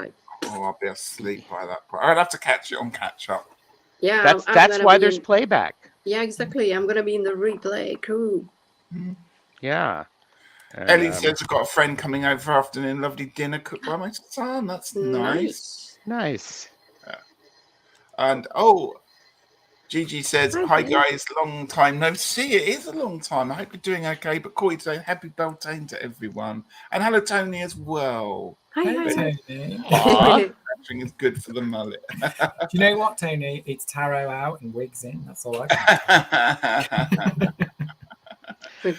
Oh, I'll be asleep by that point. I'd have to catch it on catch up. Yeah, that's why there's playback. Yeah, exactly. I'm going to be in the replay crew. Yeah. Ellie says I've got a friend coming over for afternoon, lovely dinner cooked by my son. That's nice. Nice. Yeah. And Gigi says, hi guys, long time no see. It is a long time. I hope you're doing okay. But Corey today, happy Beltane to everyone. And hello, Tony, as well. Hi, Tony. Catching is good for the mullet. Do you know what, Tony? It's tarot out and wigs in. That's all I can.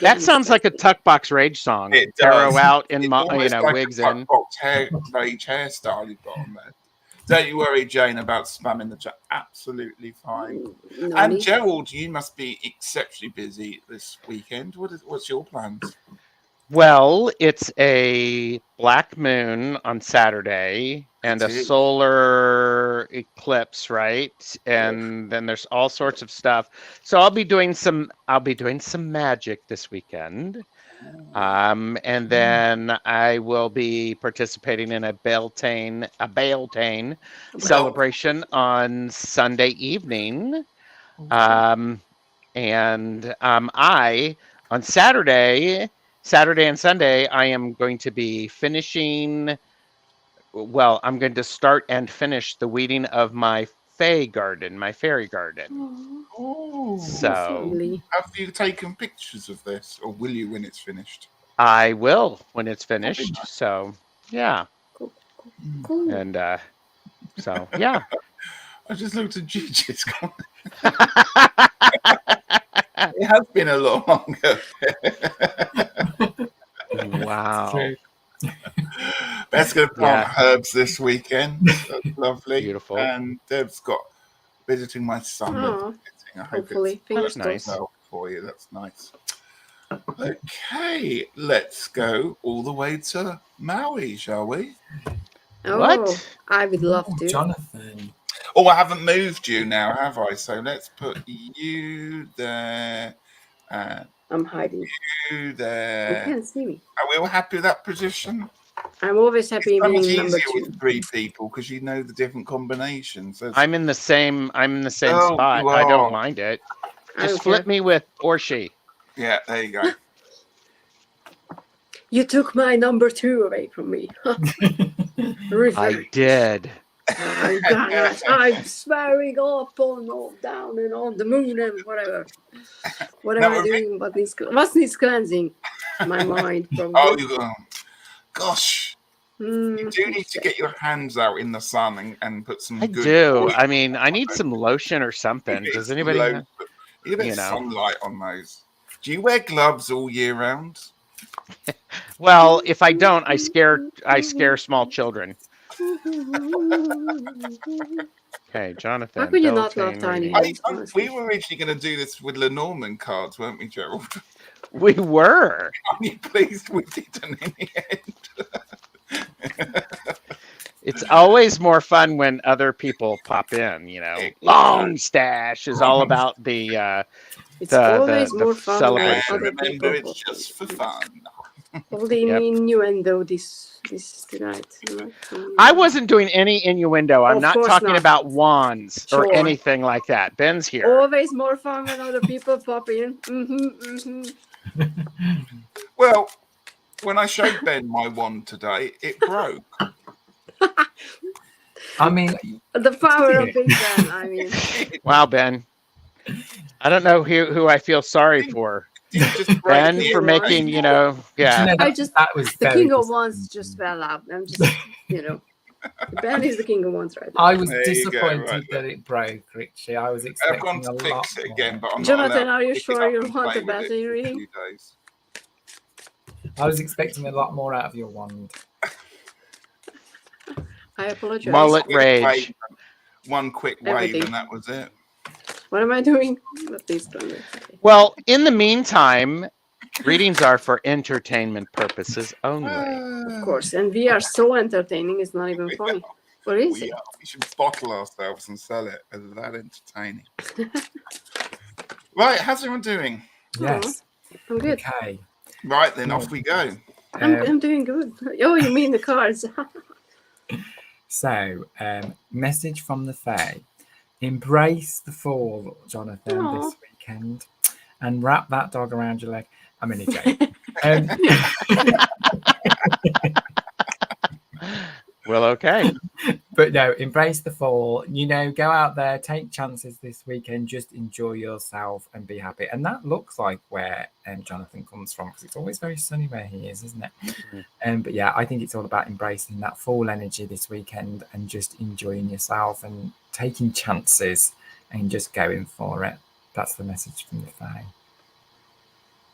That sounds like a Tuck Box Rage song. It tarot does. out and like wigs a in. Rage hairstyle you've got on there. Don't you worry, Jane, about spamming the chat. Absolutely fine. And Gerald, you must be exceptionally busy this weekend. What's your plans? Well, it's a black moon on Saturday and a It is. solar eclipse, right? And then there's all sorts of stuff. So I'll be doing some magic this weekend. And then I will be participating in a Beltane celebration on Sunday evening. I on Saturday and Sunday, I am going to be finishing. Well, I'm going to start and finish the weeding of my fairy garden. Oh, So Lovely. have you taken pictures of this, or will you when it's finished? I will when it's finished. So yeah, Cool. and so yeah. I just looked at Gigi's comment. It has been a lot longer. Wow. Beth's going to plant herbs this weekend. That's lovely. Beautiful. And Deb's got visiting my son. Oh, I hope hopefully, fingers That's nice. crossed. for you. That's nice. Okay, let's go all the way to Maui, shall we? Oh, What? I would love to. Jonathan. Oh, I haven't moved you now, have I? So let's put you there and I'm hiding. you You there. can't see me. Are we all happy with that position? I'm always happy It's so much being number easier 2. with 3 people because you know the different combinations. There's- I'm in the same Oh, spot. you I are. don't mind it. I Just don't flip care. me with Orsi. Yeah, there you go. You took my number 2 away from me. I did. I'm gonna, I'm swearing up on down and on the moon and whatever. What am I doing? What needs cleansing? My mind, probably. Oh, you go. Gosh, Mm, you do need to get your hands out in the sun and put some I good do. oil. I mean, I need some lotion or something. Maybe Does some anybody? lotion. You get you know. sunlight on those. Do you wear gloves all year round? Well, if I don't, I scare small children. Okay, Jonathan. How could you not love Beltane tiny reading. hands? We were originally going to do this with Lenormand cards, weren't we, Gerald? We were. Are you pleased we didn't in the end? It's always more fun when other people pop in, you know. Long Stache is all about the It's the- always the more fun when celebration. other Remember, people it's pop just for in. fun. All the Yep. innuendo this tonight. Right? I wasn't doing any innuendo. I'm Of not course talking not. about wands or Sure. anything like that. Ben's here. Always more fun when other people pop in. Well, when I showed Ben my wand today, it broke. I mean, The power of Big Ben, I mean. Wow, Ben. I don't know who I feel sorry for. You just break Ben the for wand. making, you yeah. know, that was The very king of wands disappointing. just fell out. I'm just, Ben is the king of wands right now. I was There you go, disappointed right that it broke, Richie. I was I've gone expecting to a lot fix it more. again, but I'm Jonathan, not allowed are you to pick it sure up you and want play the with it Beltane for a reading? few days. I was expecting a lot more out of your wand. I apologize. Mullet Quick rage. wave, one quick wave, Everything. and that was it. What am I doing? Please tell me. Okay. Well, in the meantime, readings are for entertainment purposes only. Of course, and we are so entertaining, it's not even funny. What is it? We should bottle ourselves and sell it as that entertaining. Right, how's everyone doing? Yes. I'm good. Okay. Right, then off we go. I'm doing good. Oh, you mean the cards? So, message from the Fae. Embrace the fall, Jonathan, Aw. this weekend, and wrap that dog around your leg. I'm only joking. Well, okay. But no, embrace the fall. You know, go out there, take chances this weekend, just enjoy yourself and be happy. And that looks like where Jonathan comes from, because it's always very sunny where he is, isn't it? But yeah, I think it's all about embracing that fall energy this weekend and just enjoying yourself and taking chances and just going for it. That's the message from the Fae.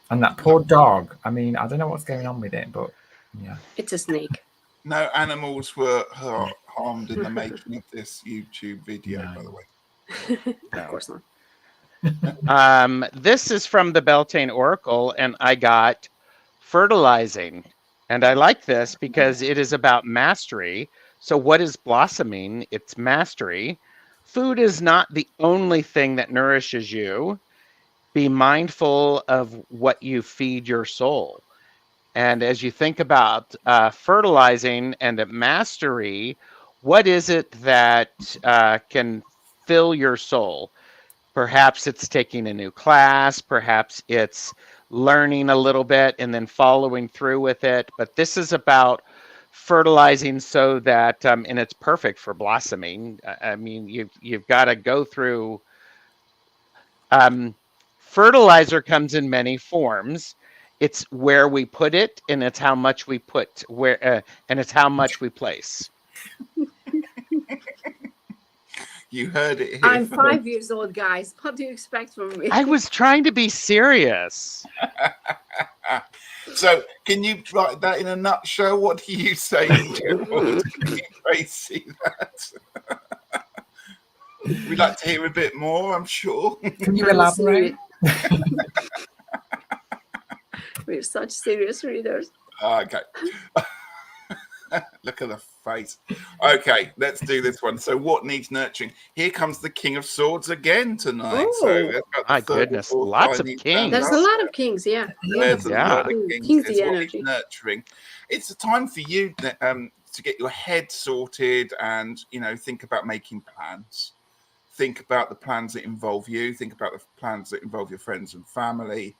And that poor dog, I mean, I don't know what's going on with it, but yeah. It's a snake. No animals were harmed in the making of this YouTube video, No. by the way. Of course not. This is from the Beltane Oracle, and I got fertilizing. And I like this because it is about mastery. So, what is blossoming? It's mastery. Food is not the only thing that nourishes you. Be mindful of what you feed your soul. And as you think about fertilizing and mastery, what is it that can fill your soul? Perhaps it's taking a new class, perhaps it's learning a little bit and then following through with it. But this is about fertilizing so that, and it's perfect for blossoming. I mean, you've got to go through. Fertilizer comes in many forms. It's where we put it, and it's how much we put and it's how much we place. You heard it here. I'm 5 years old, guys. What do you expect from me? I was trying to be serious. So, can you write that in a nutshell? What do you say, Gerald? Can you Tracy that? We'd like to hear a bit more, I'm sure. Can you elaborate? We're such serious readers. Okay. Look at the face. Okay, let's do this one. So, what needs nurturing? Here comes the King of Swords again tonight. Oh. So, My goodness, lots of kings. There's a lot of kings, yeah. There's a lot of Kings kings. the It's what energy. needs nurturing. It's a time for you to get your head sorted and, think about making plans. Think about the plans that involve you. Think about the plans that involve your friends and family.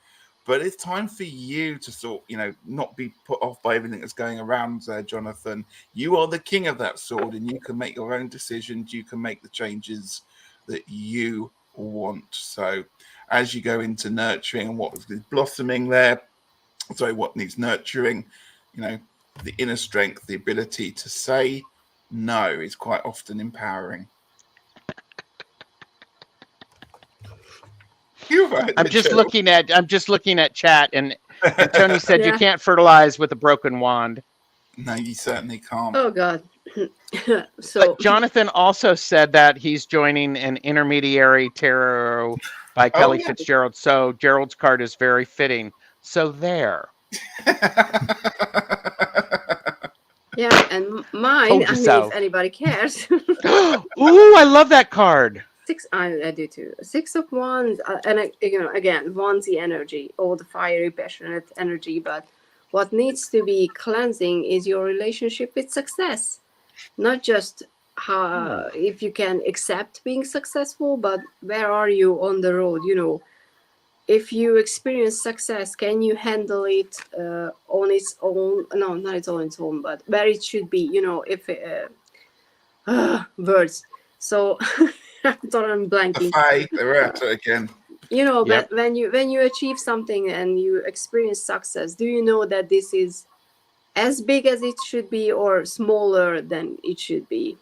But it's time for you to not be put off by everything that's going around there, Jonathan. You are the king of that sword, and you can make your own decisions. You can make the changes that you want. So as you go into nurturing and what is blossoming there, what needs nurturing, the inner strength, the ability to say no is quite often empowering. I'm just looking at chat, and Tony said Yeah. you can't fertilize with a broken wand. No, you certainly can't. Oh, God. So, But Jonathan also said that he's joining an intermediary tarot by Kelly yeah. Fitzgerald. So Gerald's card is very fitting. So there. yeah, and mine, Told you so. if anybody cares. Ooh, I love that card. I do too. 6 of Wands, and again, Wands the energy, all the fiery, passionate energy. But what needs to be cleansing is your relationship with success, not just how if you can accept being successful, but where are you on the road? If you experience success, can you handle it on its own? No, not its on its own, but where it should be. If words. So. I'm blanking. They're at it again. But Yep. when you achieve something and you experience success, do you know that this is as big as it should be or smaller than it should be?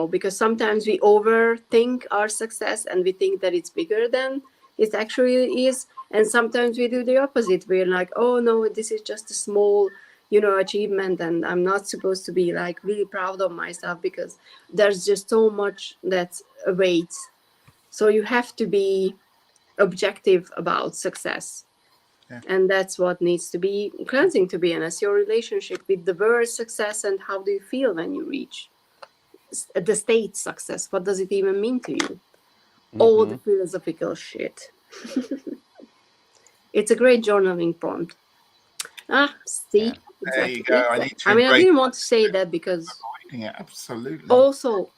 Because sometimes we overthink our success and we think that it's bigger than it actually is, and sometimes we do the opposite. We're like, oh no, this is just a small achievement, and I'm not supposed to be like really proud of myself because there's just so much that awaits. So you have to be objective about success. Yeah. And that's what needs to be cleansing, to be honest. Your relationship with the word success, and how do you feel when you reach the state success? What does it even mean to you? All the philosophical shit. It's a great journaling prompt. See? Yeah. There you go. I need to I didn't want to say that because yeah, absolutely. also,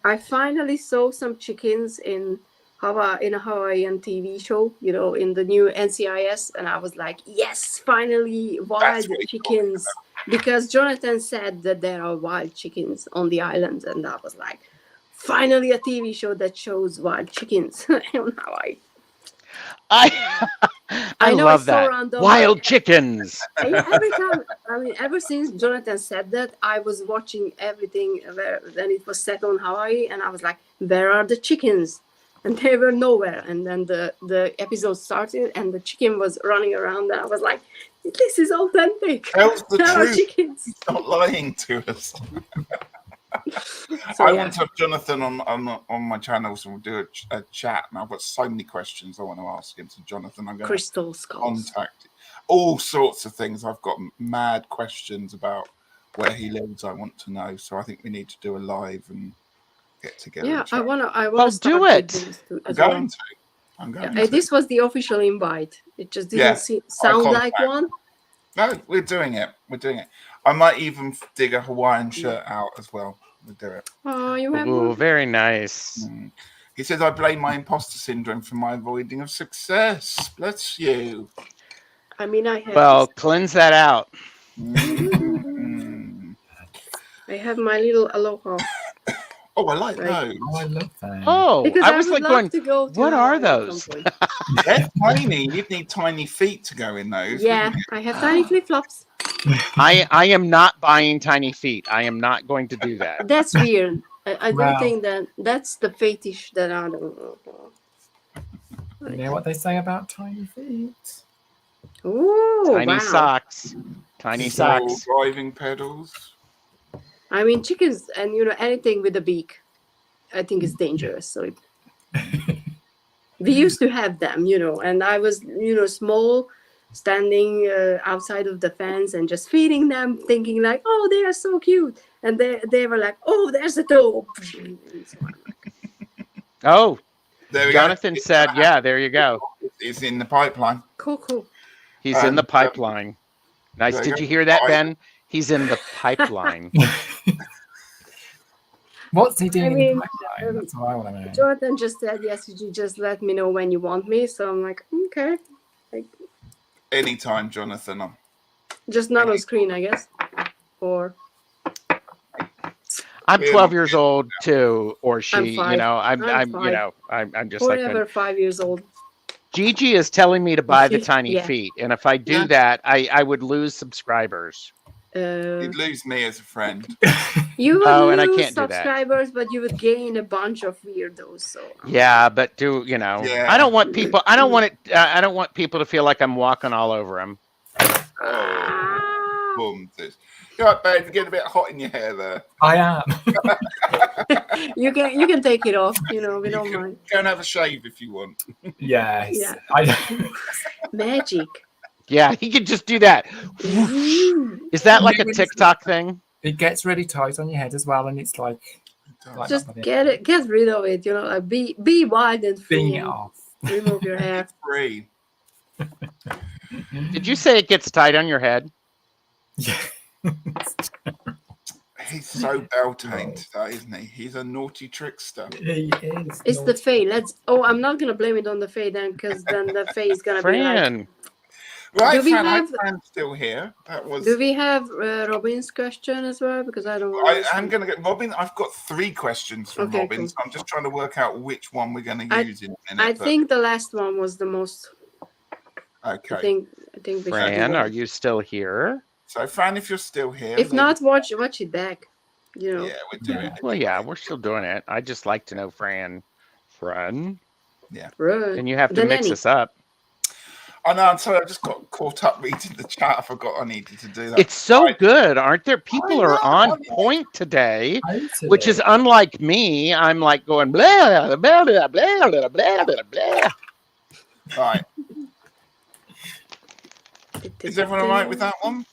I finally saw some chickens in a Hawaiian TV show, in the new NCIS, and I was like, yes, finally wild chickens, because Jonathan said that there are wild chickens on the island, and I was like, finally a TV show that shows wild chickens in Hawaii. I know love it's so that. random, Wild chickens. Every time, ever since Jonathan said that, I was watching everything when it was set on Hawaii, and I was like, where are the chickens? And they were nowhere. And then the episode started, and the chicken was running around, and I was like, this is authentic. Tells the There are truth. chickens. He's not lying to us. So, I yeah. want to have Jonathan on my channel, so we'll do a chat. And I've got so many questions I want to ask him. So Jonathan, I'm going Crystal to skulls. contact. all sorts of things. I've got mad questions about where he lives. I want to know. So I think we need to do a live and get together. Yeah, and chat. I wanna Well, start do with it. this too, I'm as well. going to. I'm going Yeah, to. this was the official invite. It just didn't sound like contact. one. No, we're doing it. We're doing it. I might even dig a Hawaiian shirt out as well. We'll do it. Oh, you have Ooh, one? very nice. He says, I blame my imposter syndrome for my avoiding of success. Bless you. I mean, I have. Well, cleanse that out. I have my little aloha. Oh, I like Right. those. Oh, I love that. Oh, Because I I was would like love going, to go to what are Hawaii at those? some point. They're tiny. You'd need tiny feet to go in those. Yeah, I have tiny flip-flops. I am not buying tiny feet. I am not going to do that. That's weird. I don't Wow. think that's the fetish that I don't know. You know what they say about tiny feet? Oh, Tiny wow. socks. Tiny Small socks. driving pedals. I mean, chickens and anything with a beak, I think is dangerous. So we used to have them, and I was, small, standing outside of the fence and just feeding them, thinking like, oh, they are so cute, and they were like, oh, there's a toe. Oh, There we Jonathan go. said, yeah, there you go. It's in the pipeline. Cool. He's in the And, pipeline. Nice. there Did you you go. hear that, Ben? He's in the pipeline. What's he doing I in mean, the pipeline? That's what I want to know. Jonathan just said, yes, you just let me know when you want me. So I'm like, okay. Anytime, Jonathan. Just not on screen, I guess. Or I'm 12 years old too, or I'm she, five. I'm five. I'm just like, forever 5 years old. Gigi is telling me to buy the tiny Yeah. feet. And if I do that, I would lose subscribers. You'd lose me as a friend. You would Oh, and I lose can't do that. subscribers, but you would gain a bunch of weirdos. So Yeah, but Yeah. I don't want people, I don't want people to feel like I'm walking all over them. Oh, boom. You're right, babe. You're getting a bit hot in your hair there. I am. you can take it off. We don't mind. Go and have a shave if you want. Yes. Yeah. I Magic. Yeah, he could just do that. Is that like a TikTok thing? It gets really tight on your head as well, and it's like Just get rid of it. Like be wild and free. being it and off. Remove your hair. Free. Did you say it gets tight on your head? Yeah. He's so Beltane today, isn't he? He's a naughty trickster. He is. It's the Fae. I'm not gonna blame it on the Fae then, because then the Fae is gonna be like. Fran. Right, Do we Fran, have- I'm still here. That was. Do we have Robin's question as well? Because I don't. I'm going to get Robin. I've got 3 questions from Okay, Robin, cool. so I'm just trying to work out which one we're going to use in a minute. I think the last one was the most. Okay. I think we should Fran, do are that. you still here? So, Fran, if you're still here. If then- not, watch it back. Yeah, we're doing it. Well, yeah, we're still doing it. I just like to know Fran. Right. And you have to The mix nanny. us up. Oh, no, I'm sorry. I just got caught up reading the chat. I forgot I needed to do that. It's so Right. good, aren't there? People are on know. point today, Totally. which is unlike me. I'm like going blah, blah, blah, blah, blah, blah, blah, blah. Right. Is everyone all right with that one?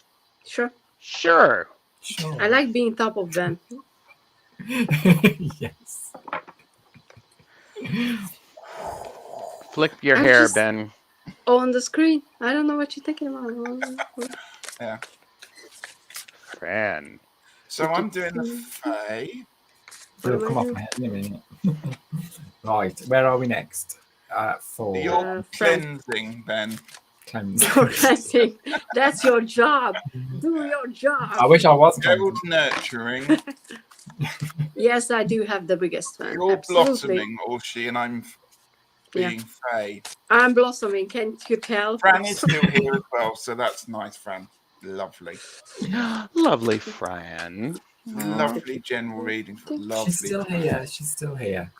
Sure. Sure. Sure. I like being top of them. Yes. Flip your I'm hair, just- Ben. On the screen. I don't know what you're thinking about. Yeah. Fran. So I'm doing the Fae. It'll come off my head in a minute. Right, where are we next? For You're Fran. cleansing, Ben. cleanse. You're cleansing. That's your job. Do your job. I wish I was Gerald cleansing. nurturing. Yes, I do have the biggest fan. You're Absolutely. blossoming, Orsi, and I'm being Fae. I'm blossoming. Can't you tell? Fran is still here as well, so that's nice, Fran. Lovely. Lovely Fran. Lovely general reading. Lovely. She's still here. She's still here.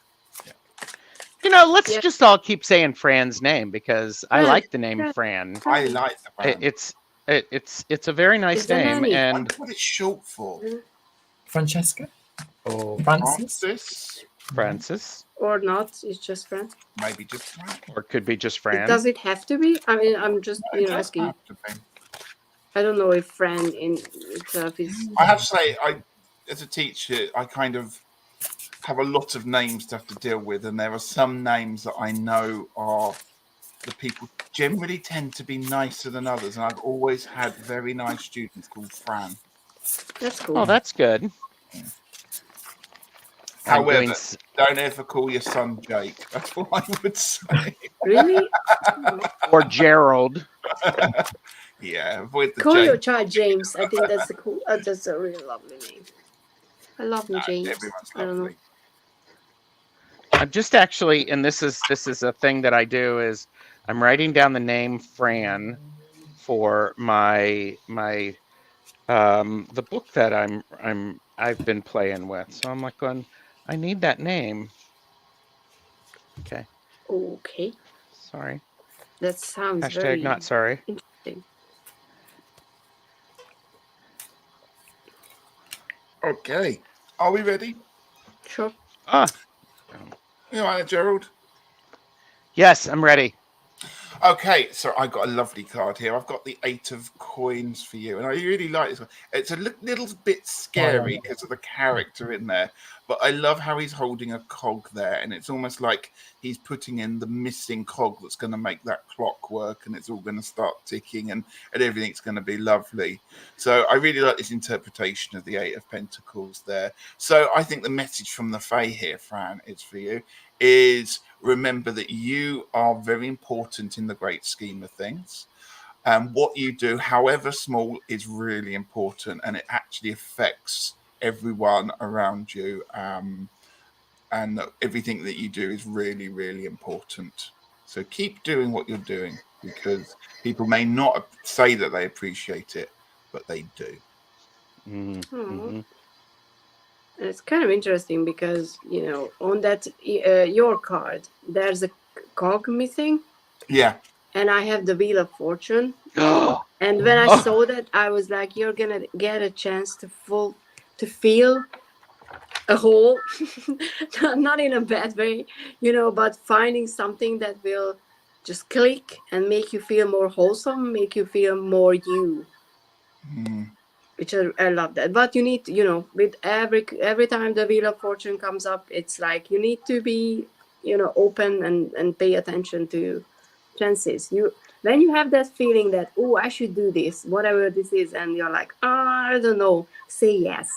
Let's Yeah. just all keep saying Fran's name because I Fran. like the name Fran. I like the Fran. It's a very nice It's a name, nanny. I and wonder what it's short for. Francesca or Francis? Francis? Francis, or not? It's just Fran. Maybe just Frank. or it could be just Fran. Does it have to be? I mean, I'm just It does asking. have to be. I don't know if Fran in itself is. I have to say, as a teacher, I kind of have a lot of names to have to deal with, and there are some names that I know are the people generally tend to be nicer than others, and I've always had very nice students called Fran. That's cool. Oh, that's good. However, don't ever call your son Jake. That's what I would say. Really? Or Gerald. Yeah, avoid the Call your Jake. child James. I think that's a cool. That's a really lovely name. I love him, James. Everyone's I don't know. lovely. I'm just actually, and this is a thing that I do, is I'm writing down the name Fran for my the book that I've been playing with. So I'm like going, I need that name. Okay. Okay. Sorry. That sounds Hashtag very not sorry. interesting. Okay, are we ready? Sure. You all right, Gerald? Yes, I'm ready. Okay, so I got a lovely card here. I've got the 8 of coins for you, and I really like this one. It's a little bit scary because of the character in there, but I love how he's holding a cog there, and it's almost like he's putting in the missing cog that's going to make that clock work, and it's all going to start ticking, and everything's going to be lovely. So I really like this interpretation of the 8 of Pentacles there. So I think the message from the Fae here, Fran, is for you, is remember that you are very important in the great scheme of things. What you do, however small, is really important, and it actually affects everyone around you. And everything that you do is really, really important. So keep doing what you're doing, because people may not say that they appreciate it, but they do. Mm-hmm. And it's kind of interesting because, on that your card, there's a cog missing. Yeah. And I have the Wheel of Fortune. And when I saw that, I was like, you're going to get a chance to feel a hole. Not in a bad way, but finding something that will just click and make you feel more wholesome, make you feel more you. Which I love that. But you need to, with every time the Wheel of Fortune comes up, it's like you need to be, open and pay attention to chances. When you have that feeling that, oh, I should do this, whatever this is, and you're like, I don't know, say yes.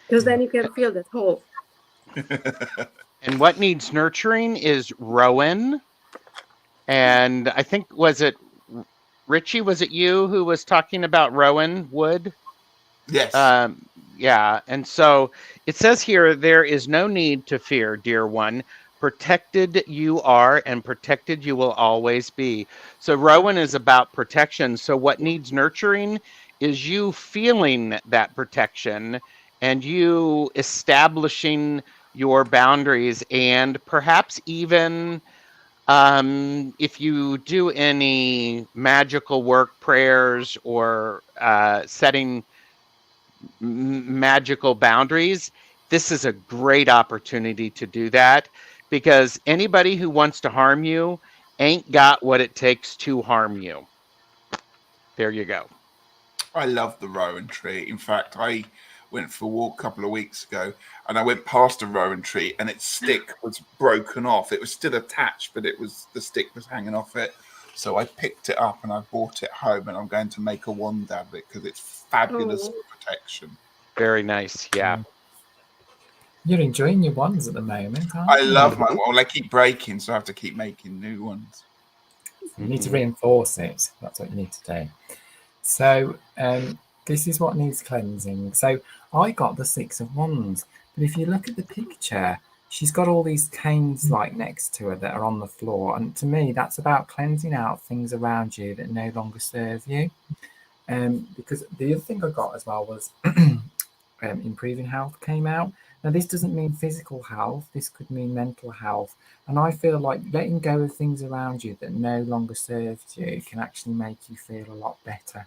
Because then you can feel that hole. And what needs nurturing is Rowan. And I think, was it Ritchie? Was it you who was talking about Rowan Wood? Yes. Yeah. And so it says here, there is no need to fear, dear one. Protected you are, and protected you will always be. So Rowan is about protection. So what needs nurturing is you feeling that protection and you establishing your boundaries, and perhaps even if you do any magical work, prayers, or setting magical boundaries, this is a great opportunity to do that, because anybody who wants to harm you ain't got what it takes to harm you. There you go. I love the rowan tree. In fact, I went for a walk a couple of weeks ago, and I went past a rowan tree, and its stick was broken off. It was still attached, but the stick was hanging off it. So I picked it up and I brought it home, and I'm going to make a wand out of it because it's fabulous for protection. Very nice. Yeah. You're enjoying your wands at the moment, aren't I you? love my wand. Well, they keep breaking, so I have to keep making new ones. You need to reinforce it. That's what you need to do. So this is what needs cleansing. So I got the 6 of Wands, but if you look at the picture, she's got all these canes like next to her that are on the floor, and to me that's about cleansing out things around you that no longer serve you. Because the other thing I got as well was improving health came out. Now this doesn't mean physical health, this could mean mental health, and I feel like letting go of things around you that no longer serves you can actually make you feel a lot better.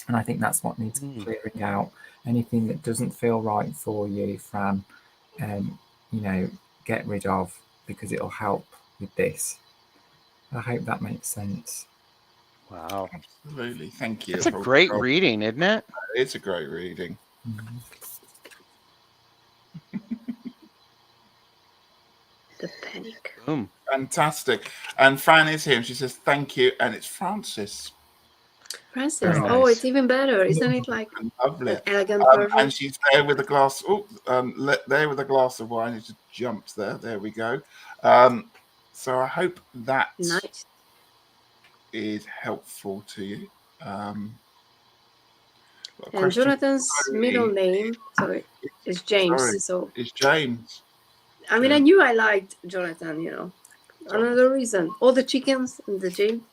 And I think that's what needs clearing out. Anything that doesn't feel right for you, Fran, you know, get rid of, because it'll help with this. I hope that makes sense. Wow. Absolutely. Thank you. It's a great reading, isn't it? It's a great reading. The panic. Boom. Fantastic. And Fran is here and she says thank you. And it's Francis. Francis. Very Oh, nice. it's even better. Isn't it like Lovely. an elegant And version? she's there with a glass. There with a glass of wine. It just jumped there. There we go. So I hope that Nice. is helpful to you. And Jonathan's middle name, sorry, is James. Sorry. So It's James. I mean, I knew I liked Jonathan. You know, another reason. All the chickens in the gym.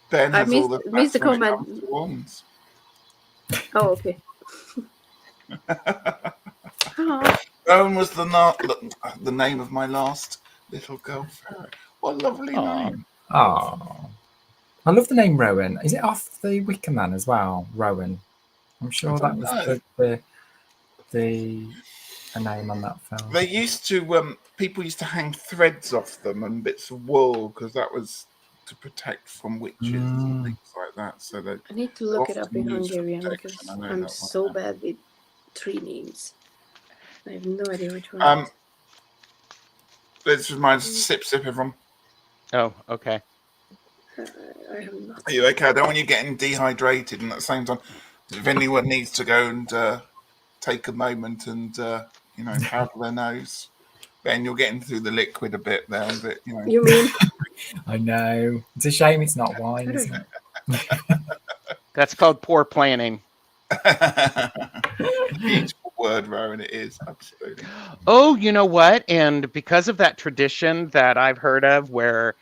Ben has all the missed the facts when it comment. comes to wands. Oh, okay. Oh, Rowan was the name of my last little girlfriend. What a lovely name. Oh, I love the name Rowan. Is it off the Wicker Man as well? Rowan. I'm sure that was the name on that film. They used to people used to hang threads off them and bits of wool because that was to protect from witches and things like that. So that I need to look it up in often used for Hungarian protection. because I know I'm that so one. bad with tree names. I have no idea which one. Let's remind us, sip, everyone. Oh, okay. I have not. Are you okay? I don't want you getting dehydrated, and at the same time, if anyone needs to go and take a moment and you know, powder their nose, then you're getting through the liquid a bit there, but you know. You mean? I know. It's a shame it's not wine, isn't it? That's called poor planning. Beautiful word, Rowan. It is, absolutely. Oh, you know what? And because of that tradition that I've heard of where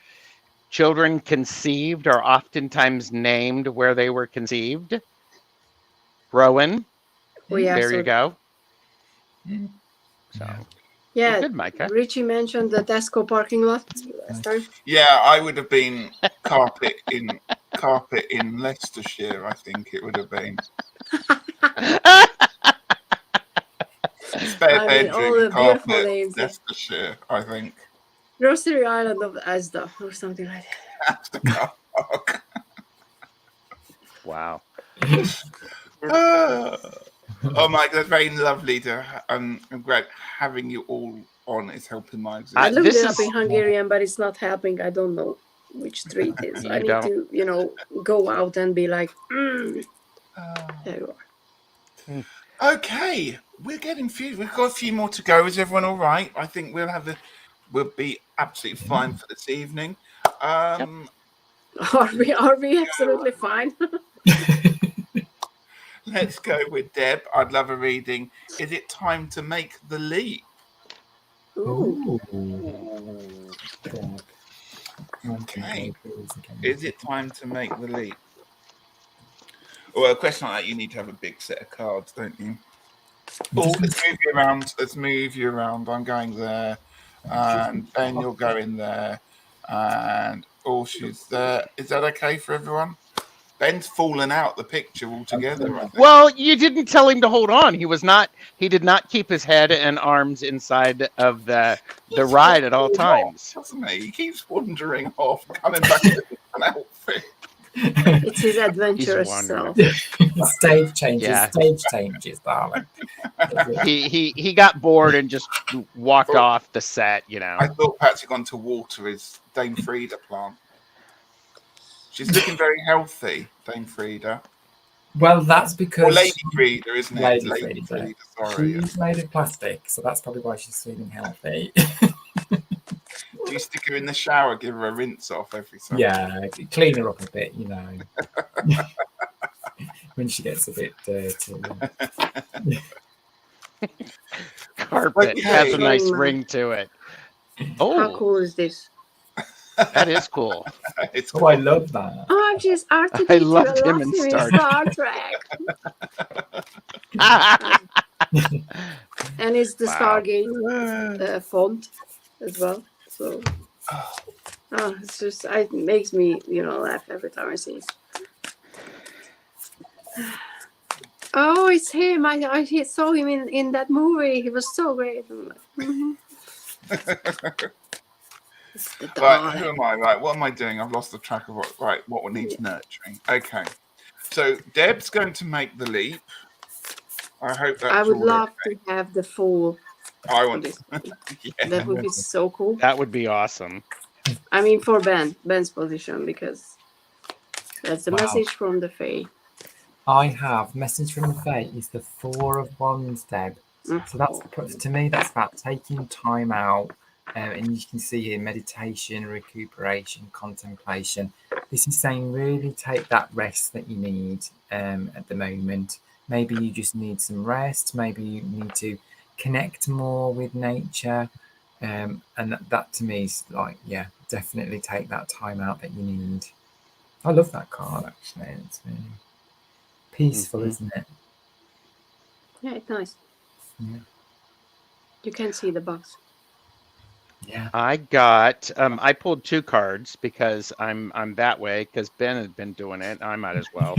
children conceived are oftentimes named where they were conceived, Rowan, Oh, yeah, there you go. So, yeah, well, good, Micah. Richie mentioned the Tesco parking lot last time. Yeah, I would have been carpet in Leicestershire. I think it would have been. Spare I mean, all the bedroom, beautiful carpet, names. Leicestershire, I think. Grocery Island of Asda or something like that. That's the car park. Wow. Oh my God, that's very lovely to. I'm glad having you all on is helping my existence. I looked this it up is- in Hungarian, but it's not helping. I don't know which street it is. You I need don't? to, you know, go out and be like, there you are. Okay, we're getting few. We've got a few more to go. Is everyone all right? I think we'll be absolutely fine for this evening. Are we absolutely fine? Let's go with Deb. I'd love a reading. Is it time to make the leap? Ooh. Okay. Is it time to make the leap? Well, a question like that, you need to have a big set of cards, don't you? Oh, let's move you around. Let's move you around. I'm going there. And Ben, you're going there. And she's there. Is that okay for everyone? Ben's fallen out the picture altogether, I think. Well, you didn't tell him to hold on. He did not keep his head and arms inside of the ride at all times. Doesn't he? He keeps wandering off, coming back in an outfit. It's his adventurous self. Stage changes, darling. He got bored and just walked off the set, you know. I thought perhaps he'd gone to water his Dame Frida plant. She's looking very healthy, Dame Frida. Well, that's because... Or Lady Frida, isn't it? Lady Frida. Sorry. She's made of plastic, so that's probably why she's feeling healthy. Do you stick her in the shower, give her a rinse off every time? Yeah, clean her up a bit, you know. When she gets a bit dirty. Carpet has a nice ring to it. How cool is this? That is cool. It's cool. I love that. Oh, she's R2D2. I loved him in Star Trek. And it's the Stargate font as well. So Oh, it's just it makes me, laugh every time I see it. Oh, it's him. I saw him in that movie. He was so great. I'm like, It's the Right, who darling. am I? Right, what am I doing? I've lost the track of what needs nurturing. Okay, so Deb's going to make the leap. I hope I that's would all love okay. to have the full I of want, this. yeah. That would be so cool. That would be awesome. I mean, for Ben's position, because that's the Wow. message from the Fae. I have message from the Fae is the 4 of Wands, Deb. So that's, to me, that's about taking time out, and you can see here meditation, recuperation, contemplation. This is saying really take that rest that you need at the moment. Maybe you just need some rest. Maybe you need to connect more with nature, and that to me is like, yeah, definitely take that time out that you need. I love that card actually. It's really peaceful, isn't it? Yeah, it's nice. Yeah. You can see the box. Yeah. I got I pulled 2 cards because I'm that way because Ben has been doing it. I might as well.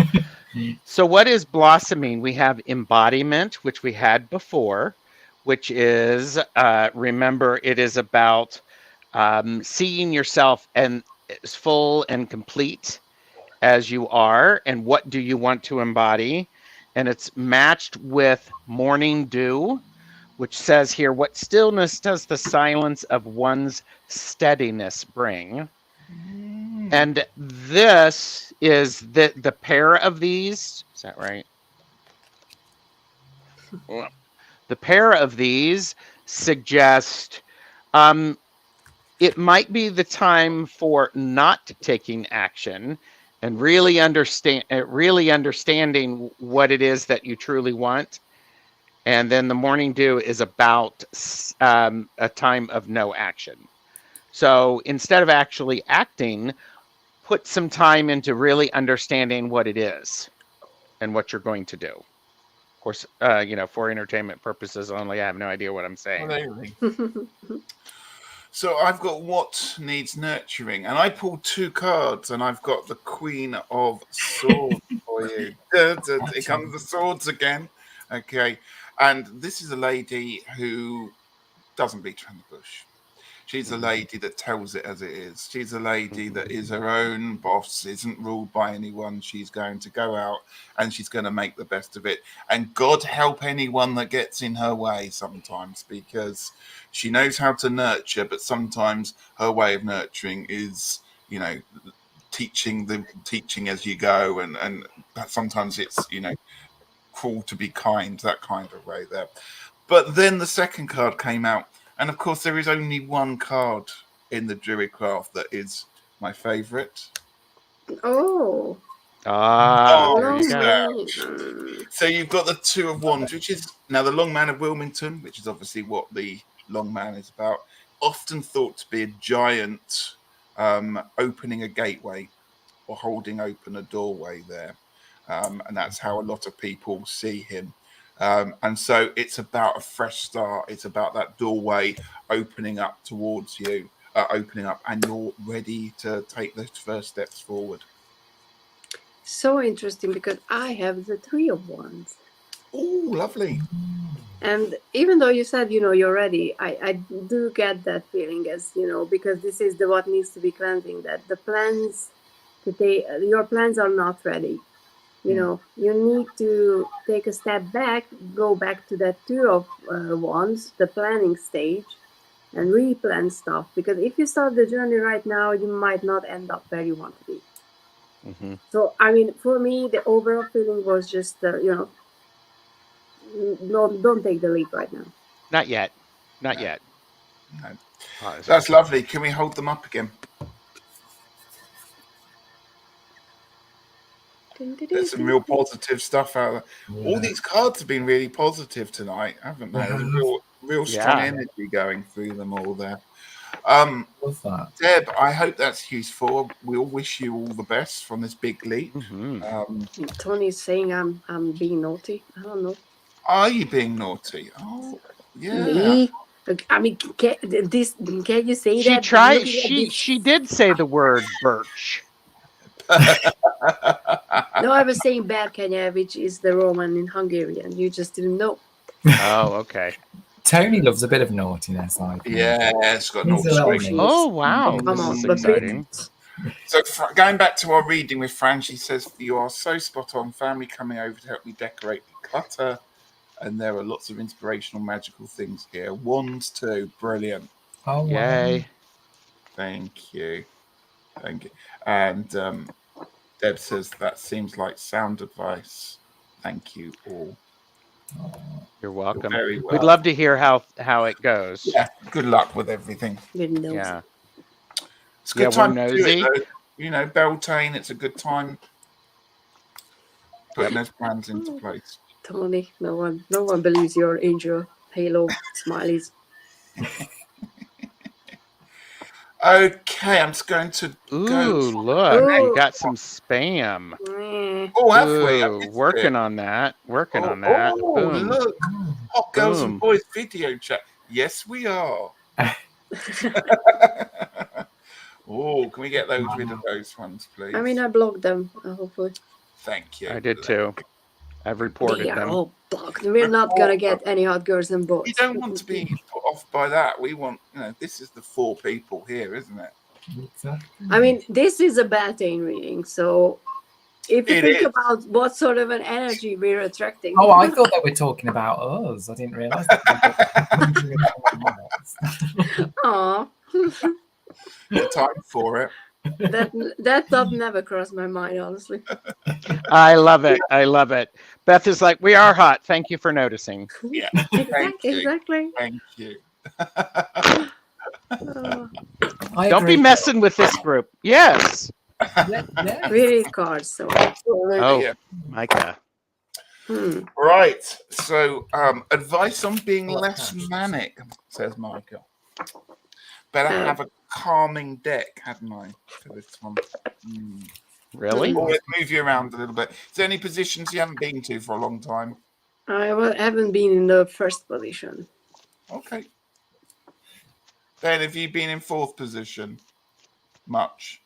So what is blossoming? We have embodiment, which we had before, which is remember it is about seeing yourself and as full and complete as you are, and what do you want to embody? And it's matched with morning dew, which says here, what stillness does the silence of one's steadiness bring? And this is the pair of these. Is that right? The pair of these suggest it might be the time for not taking action and really understanding what it is that you truly want. And then the morning dew is about a time of no action. So instead of actually acting, put some time into really understanding what it is and what you're going to do. Of course, for entertainment purposes only. I have no idea what I'm saying. So I've got what needs nurturing, and I pulled 2 cards, and I've got the Queen of Swords for you. Here comes the swords again. Okay, and this is a lady who doesn't beat around the bush. She's a lady that tells it as it is. She's a lady that is her own boss, isn't ruled by anyone. She's going to go out and she's going to make the best of it. And God help anyone that gets in her way sometimes, because she knows how to nurture, but sometimes her way of nurturing is, teaching as you go, and sometimes it's, cruel to be kind, that kind of way there. But then the second card came out, and of course there is only one card in the Druid craft that is my favourite. Oh. There you go. So you've got the 2 of Wands, which is now the Long Man of Wilmington, which is obviously what the Long Man is about. Often thought to be a giant opening a gateway or holding open a doorway there. And that's how a lot of people see him. And so it's about a fresh start. It's about that doorway opening up towards you, opening up, and you're ready to take those first steps forward. So interesting, because I have the 3 of Wands. Oh, lovely. And even though you said, you're ready, I do get that feeling, as, because this is what needs to be cleansing, that the plans your plans are not ready. You need to take a step back, go back to that 2 of Wands, the planning stage, and replan stuff. Because if you start the journey right now, you might not end up where you want to be. So, I mean, for me, the overall feeling was just, don't take the leap right now. Not yet. Not yet. No. That's lovely. Can we hold them up again? There's some real positive stuff out there. Yeah. All these cards have been really positive tonight, haven't they? There's real strong energy going through them all there. Deb, I hope that's useful. We all wish you all the best from this big leap. Tony's saying I'm being naughty. I don't know. Are you being naughty? Oh, yeah. Me? I mean, can you say She that? tried. Looking at this- She did say the word birch. No, I was saying Berkenya, which is the Roman in Hungarian. You just didn't know. Oh, okay. Tony loves a bit of naughtiness, I think. Yeah, it's got He's naughty a little streak. neat. Oh, wow. Come This on, is but exciting. So going back to our reading with Fran, she says, you are so spot on. Family coming over to help me decorate the clutter. And there are lots of inspirational, magical things here. Wands too. Brilliant. Oh, wow. Yay. Thank you. Thank you. And Deb says, that seems like sound advice. Thank you all. You're welcome. Very We'd well. love to hear how it goes. Yeah, good luck with everything. Yeah. It's a good Yeah, time we're to do it, nosy. though. You know, Beltane, it's a good time putting those plans into place. Tony, no one believes your angel halo smileys. Okay, I'm just going to Ooh, go. look, Ooh. we got some spam. Oh, have we? I Ooh, missed working it. on that. Working on Oh, that. oh, Boom. look. Hot Girls Boom. and Boys video chat. Yes, we are. Oh, can we get those rid of those ones, please? I mean, I blocked them, hopefully. Thank you. I did too. I've They reported are them. all blocked. We're not gonna get any hot girls and boys. We don't want to be put off by that. We want, this is the 4 people here, isn't it? Exactly. I mean, this is a Beltane reading, so if you It think is. about what sort of an energy we're attracting. Oh, I thought they were talking about us. I didn't realise that. Aw, The time for it. that thought never crossed my mind, honestly. I love it. I love it. Beth is like, we are hot. Thank you for noticing. Yeah. Thank you. Exactly. Thank you. Don't be messing with this group. Yes. We read cards, so. Oh, Yeah. Micah. Right. So, advice on being less manic, says Michael. Better have a calming deck, hadn't I, for this one? Really? Always move you around a little bit. Is there any positions you haven't been to for a long time? I haven't been in the first position. Okay. Then have you been in 4th position? Much?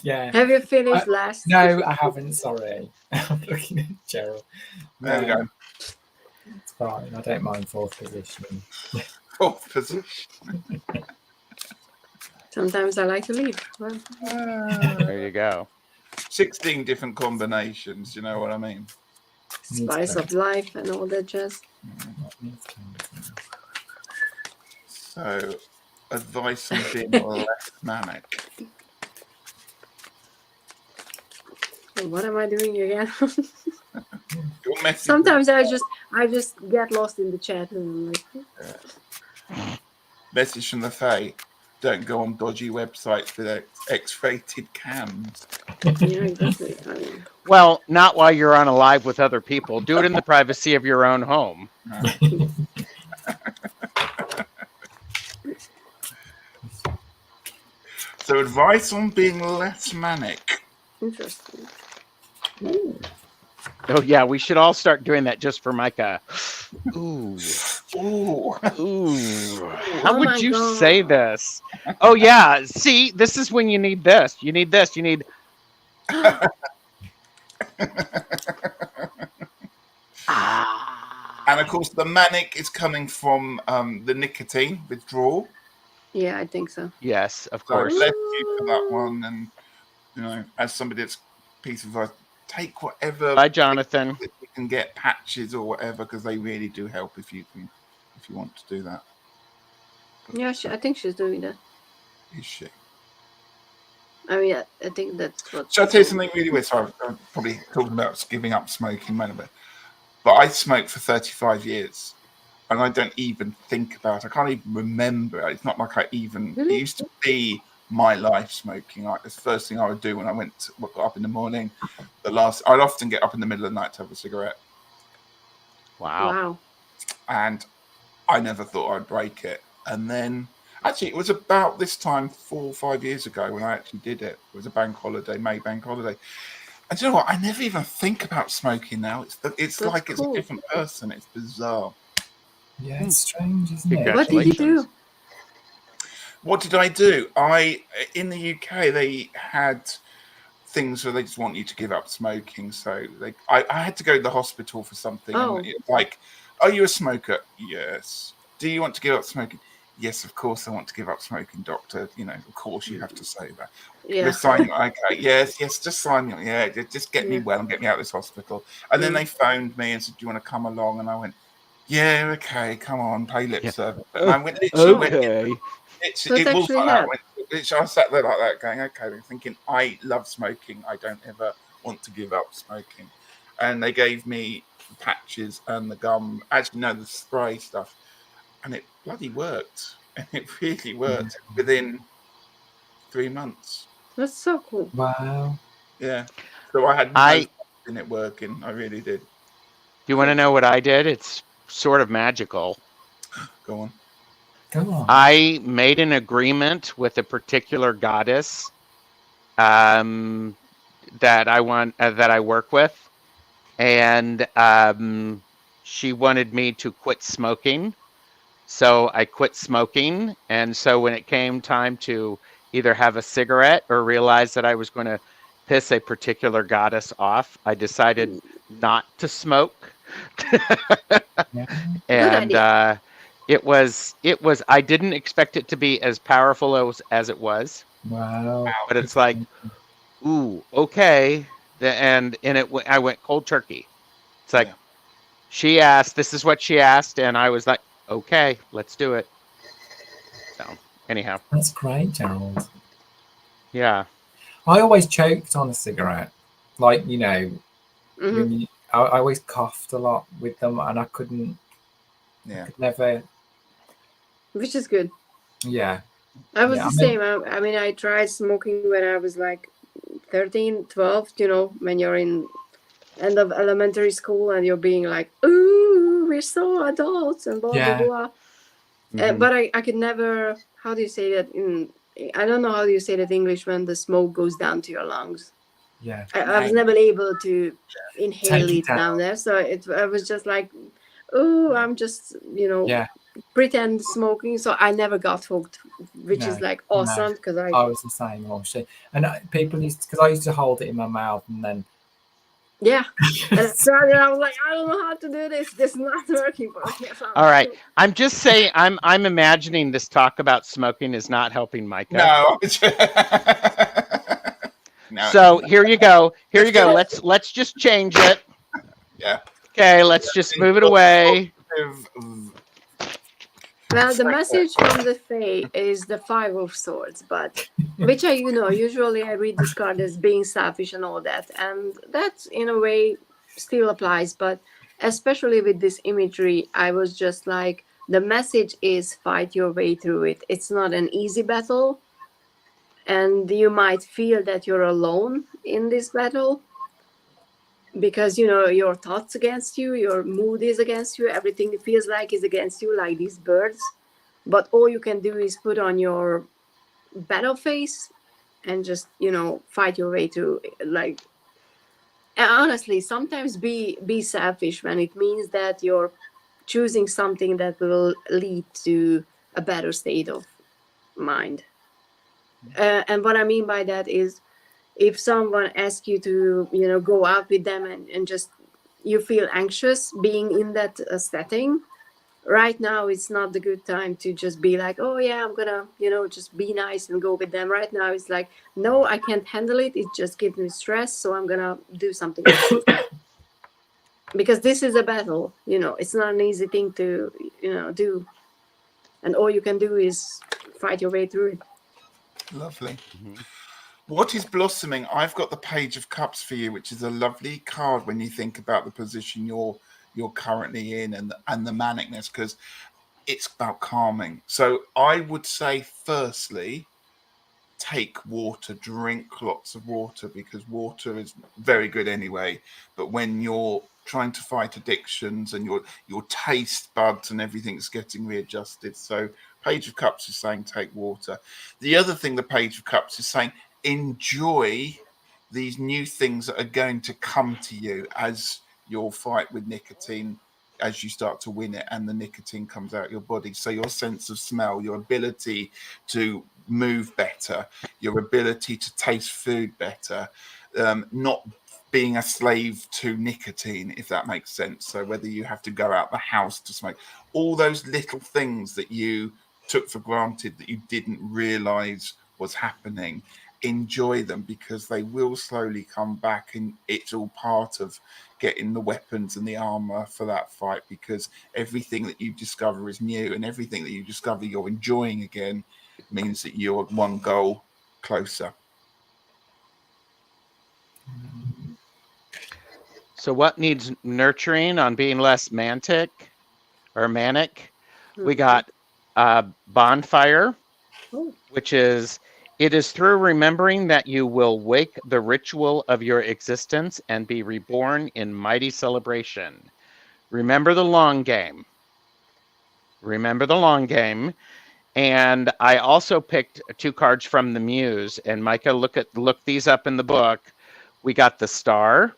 Yeah. Have you finished last? No, I haven't. Sorry. I'm looking at Gerald. There we go. It's fine. I don't mind 4th position. 4th position. Sometimes I like to leave. Well, There you go. 16 different combinations, you know what I mean? spice of life and all that jazz. So, advice on being less manic. What am I doing again? Your message. Sometimes I just get lost in the chat and I'm like, Message from the Fae. Don't go on dodgy websites with X-rated cams. yeah, exactly. I mean, Well, not while you're on a live with other people. Do it in the privacy of your own home. So, advice on being less manic. interesting. Oh, yeah. We should all start doing that just for Micah. Ooh. Ooh. Ooh. How Oh would my you God. say this? Oh, yeah. See, this is when you need this. You need this. You need. And of course, the manic is coming from the nicotine withdrawal. Yeah, I think so. Yes, of So course. bless you for that one. And, as somebody that's piece of advice, take whatever. Bye, Jonathan. You can get patches or whatever, because they really do help if you want to do that. Yeah, I think she's doing that. Is she? I mean, I think that's what. Shall I tell you something really weird? Sorry, I'm probably talking about giving up smoking, but I smoked for 35 years, and I don't even think about it. I can't even remember it. It's not like I even. Really? It used to be my life smoking. Like, it's the first thing I would do when I got up in the morning. I'd often get up in the middle of the night to have a cigarette, Wow. and I never thought I'd break it. And then, actually, it was about this time 4 or 5 years ago when I actually did it. It was a bank holiday, May bank holiday. And you know what? I never even think about smoking now. It's That's like it's a cool. different person. It's bizarre. Yeah, it's strange, isn't it? What did you do? What did I do? In the UK, they had things where they just want you to give up smoking. So I had to go to the hospital for something. Oh. And it's like, are you a smoker? Yes. Do you want to give up smoking? Yes, of course I want to give up smoking, doctor. You know, of course you have to say that. Yeah. Sign, okay, yes, just sign me. Yeah, just get me Yeah. well and get me out of this hospital. And then they phoned me and said, do you want to come along? And I went, yeah, okay, come on, pay lip service. And I went, Okay. So it it was actually like that. helped. I sat there like that going, okay, thinking, I love smoking. I don't ever want to give up smoking. And they gave me the patches and the gum, actually, no, the spray stuff. And it bloody worked. And it really worked within 3 months. That's so cool. Wow. Yeah. So I had no faith in it working. I really did. You want to know what I did? It's sort of magical. Go on. Go on. I made an agreement with a particular goddess that I work with, and she wanted me to quit smoking. So I quit smoking, and so when it came time to either have a cigarette or realize that I was going to piss a particular goddess off, I decided not to smoke. And it was I didn't expect it to be as powerful as it was. Wow. But it's like, ooh, okay. I went cold turkey. It's like, she asked, this is what she asked, and I was like, okay, let's do it. So anyhow. That's great, Gerald. Yeah. I always choked on a cigarette. Like, you know, when I always coughed a lot with them, and I couldn't. Yeah. I could never. Which is good. Yeah. I was the same. I mean, I tried smoking when I was like 13, 12, you know, when you're in end of elementary school and you're being like, ooh, we're so adults and blah, blah, blah. But I could never, how do you say that? I don't know how you say that in English when the smoke goes down to your lungs. Yeah. I was never able to inhale it down there. So I was just like, oh, I'm just, you know, pretend smoking. So I never got hooked, which is like awesome because I was the same also. And people because I used to hold it in my mouth and then and I was like, I don't know how to do this. This is not working for me. All right. I'm just saying I'm imagining this talk about smoking is not helping Micah. No. So here you go. Here you go. Let's just change it. Yeah. Okay, let's just move it away. Well, the message from the Fae is the Five of Swords, but which I, you know, usually I read this card as being selfish and all that, and that in a way still applies, but especially with this imagery, I was just like, the message is fight your way through it. It's not an easy battle, and you might feel that you're alone in this battle, because you know your thoughts against you, your mood is against you, everything feels like is against you, like these birds, but all you can do is put on your battle face and just, you know, fight your way through. Like, and honestly, sometimes be selfish when it means that you're choosing something that will lead to a better state of mind. And what I mean by that is, if someone asks you to, you know, go out with them and just you feel anxious being in that setting, right now it's not the good time to just be like, oh yeah, I'm gonna, you know, just be nice and go with them. Right now it's like, no, I can't handle it. It just gives me stress, so I'm gonna do something else. Because this is a battle, you know, it's not an easy thing to, you know, do. And all you can do is fight your way through it. Lovely. What is blossoming? I've got the Page of Cups for you, which is a lovely card when you think about the position you're currently in and the manicness, because it's about calming. So I would say, firstly, take water, drink lots of water, because water is very good anyway. But when you're trying to fight addictions and your taste buds and everything's getting readjusted, so Page of Cups is saying take water. The other thing the Page of Cups is saying, enjoy these new things that are going to come to you as your fight with nicotine as you start to win it, and the nicotine comes out your body. So your sense of smell, your ability to move better, your ability to taste food better, not being a slave to nicotine, if that makes sense. So whether you have to go out the house to smoke, all those little things that you took for granted that you didn't realize was happening, enjoy them, because they will slowly come back, and it's all part of getting the weapons and the armor for that fight, because everything that you discover is new, and everything that you discover you're enjoying again means that you're one goal closer. So what needs nurturing on being less manic? We got bonfire, which is, it is through remembering that you will wake the ritual of your existence and be reborn in mighty celebration. Remember the long game. Remember the long game. And I also picked 2 cards from the Muse. And Micah, look these up in the book. We got the Star,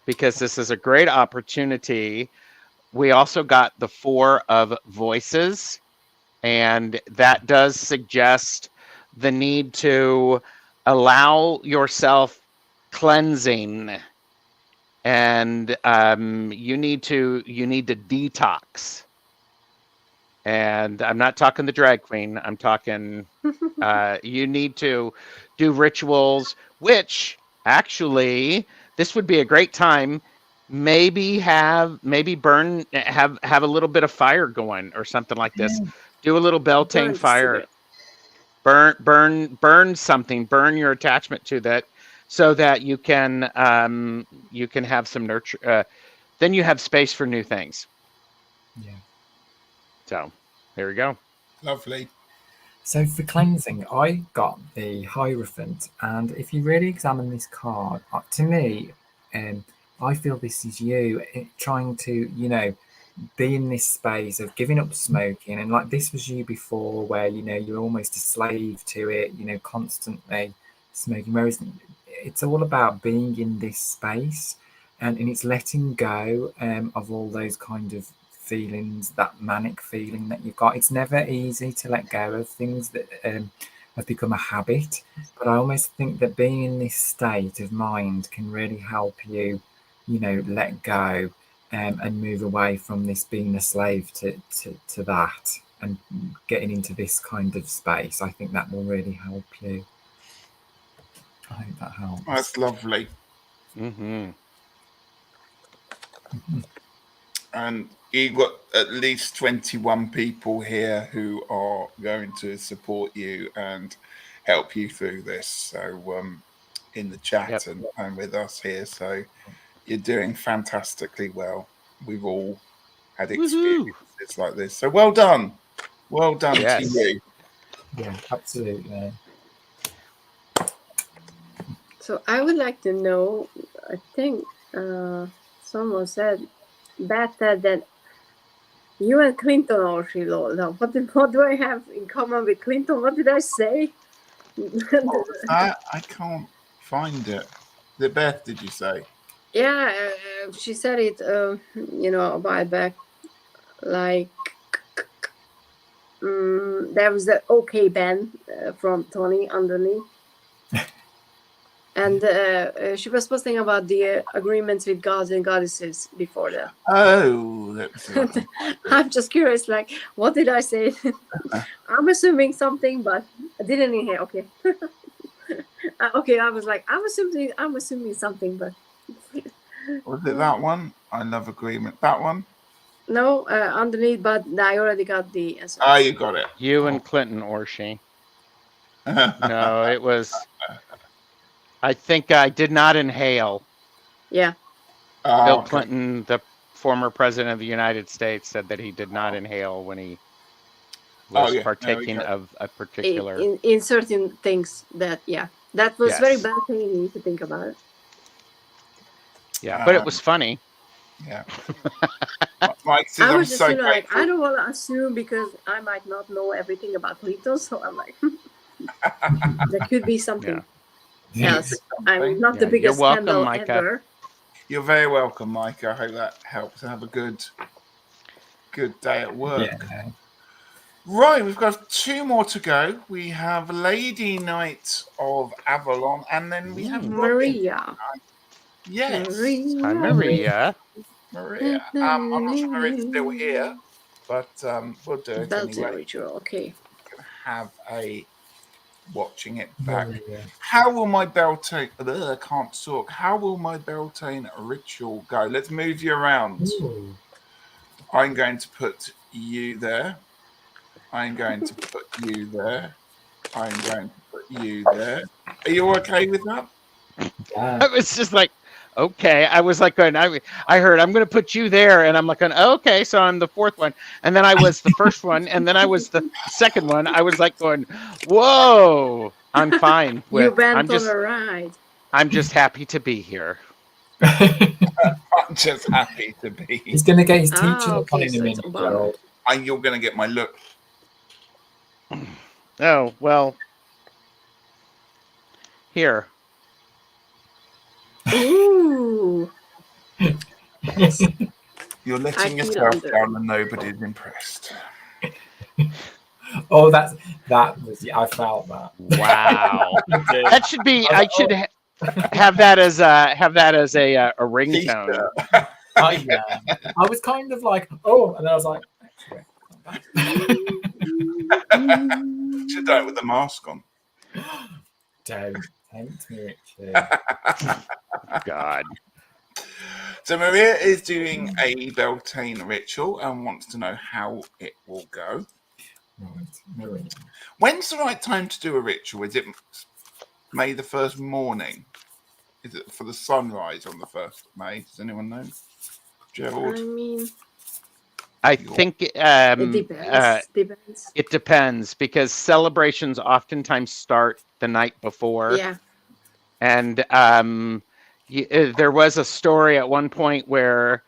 because this is a great opportunity. We also got the 4 of Voices, and that does suggest the need to allow yourself cleansing, and you need to detox. And I'm not talking the drag queen. I'm talking you need to do rituals, which actually this would be a great time. Maybe have a little bit of fire going or something like this. Do a little Beltane fire. Burn something. Burn your attachment to that, so that you can have some nurture. Then you have space for new things. Yeah. So there we go. Lovely. So for cleansing, I got the Hierophant, and if you really examine this card, to me, I feel this is you trying to, be in this space of giving up smoking, and like this was you before, where you're almost a slave to it, constantly smoking. Whereas it's all about being in this space, and it's letting go of all those kind of feelings, that manic feeling that you've got. It's never easy to let go of things that have become a habit, but I almost think that being in this state of mind can really help you, let go and move away from this being a slave to that, and getting into this kind of space. I think that will really help you. I hope that helps. That's lovely. Mm-hmm. And you've got at least 21 people here who are going to support you and help you through this. So in the chat and with us here. So you're doing fantastically well. We've all had experiences like this. So well done. Well done to you. Yeah, absolutely. So I would like to know, I think someone said, Beth said that you and Clinton are Lola. What do I have in common with Clinton? What did I say? I can't find it. The Beth, did you say? Yeah, she said it, a while back. Like, there was the OK Ben from Tony underneath. And she was posting about the agreements with gods and goddesses before that. Oh, that's I'm just curious, like, what did I say? I'm assuming something, but I didn't hear. Okay. Okay, I was like, I'm assuming something, but was it that one? I love agreement. That one? No, underneath, but I already got the answer. Oh, you got it. You and Clinton Orsi. No, it was. I think I did not inhale. Yeah. Bill Clinton, the former president of the United States, said that he did not inhale when he was partaking of a particular... In certain things that was very bad thing you need to think about it. Yeah, but it was funny. Yeah. Mike says, I was just like, I don't want to assume because I might not know everything about Clinton, so I'm like, there could be something else. I'm not the biggest scandal ever. You're very welcome, Mike. I hope that helps. Have a good day at work. Yeah. Right, we've got 2 more to go. We have Lady Knight of Avalon, and then we have Robin. Maria. Yes, Hi, Maria. Maria. I'm not sure Maria's still here, but we'll do it Beltane anyway. ritual. Okay. Gonna have a watching it back. Maria. How will my Beltane? I can't talk. How will my Beltane ritual go? Let's move you around. Ooh. I'm going to put you there. I'm going to put you there. I'm going to put you there. Are you okay with that? Yeah. I was just like, okay. I was like, going, I heard I'm going to put you there, and I'm like, going, okay, so I'm the fourth one, and then I was the first one, and then I was the second one. I was like going, whoa, I'm fine with. You went on a ride. I'm just happy to be here. I'm just happy to be. He's going to get his teacher okay, on in a so minute, it's Gerald. And you're going to get my look. Oh, well. Here. Ooh. You're letting I feel yourself under. down and nobody's impressed. Oh, that was. I felt that. Wow. Okay. That should be. I should have that as a ringtone. Yeah. I was kind of like, oh, and then I was like, Should do it with the mask on. don't tempt me, Richard. God. So Maria is doing a Beltane ritual and wants to know how it will go. Right, Maria. When's the right time to do a ritual? Is it May the 1st morning? Is it for the sunrise on the 1st of May? Does anyone know? Gerald? I mean, I think it depends. it depends because celebrations oftentimes start the night before. Yeah. And there was a story at one point where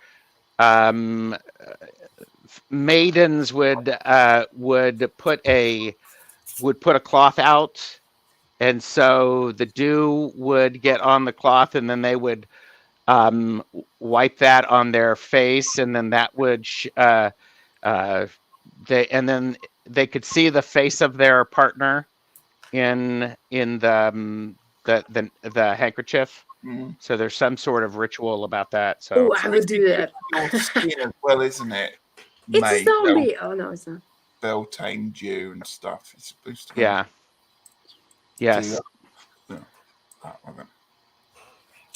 maidens would put a cloth out, and so the dew would get on the cloth, and then they would wipe that on their face, and then that would they could see the face of their partner in the handkerchief. Mm. So there's some sort of ritual about that. So Oh, I would do that. Your skin as well, isn't it? It's May, a zombie. Oh no, it's not. Beltane dew and stuff. It's supposed to yeah. Yes. do that with it.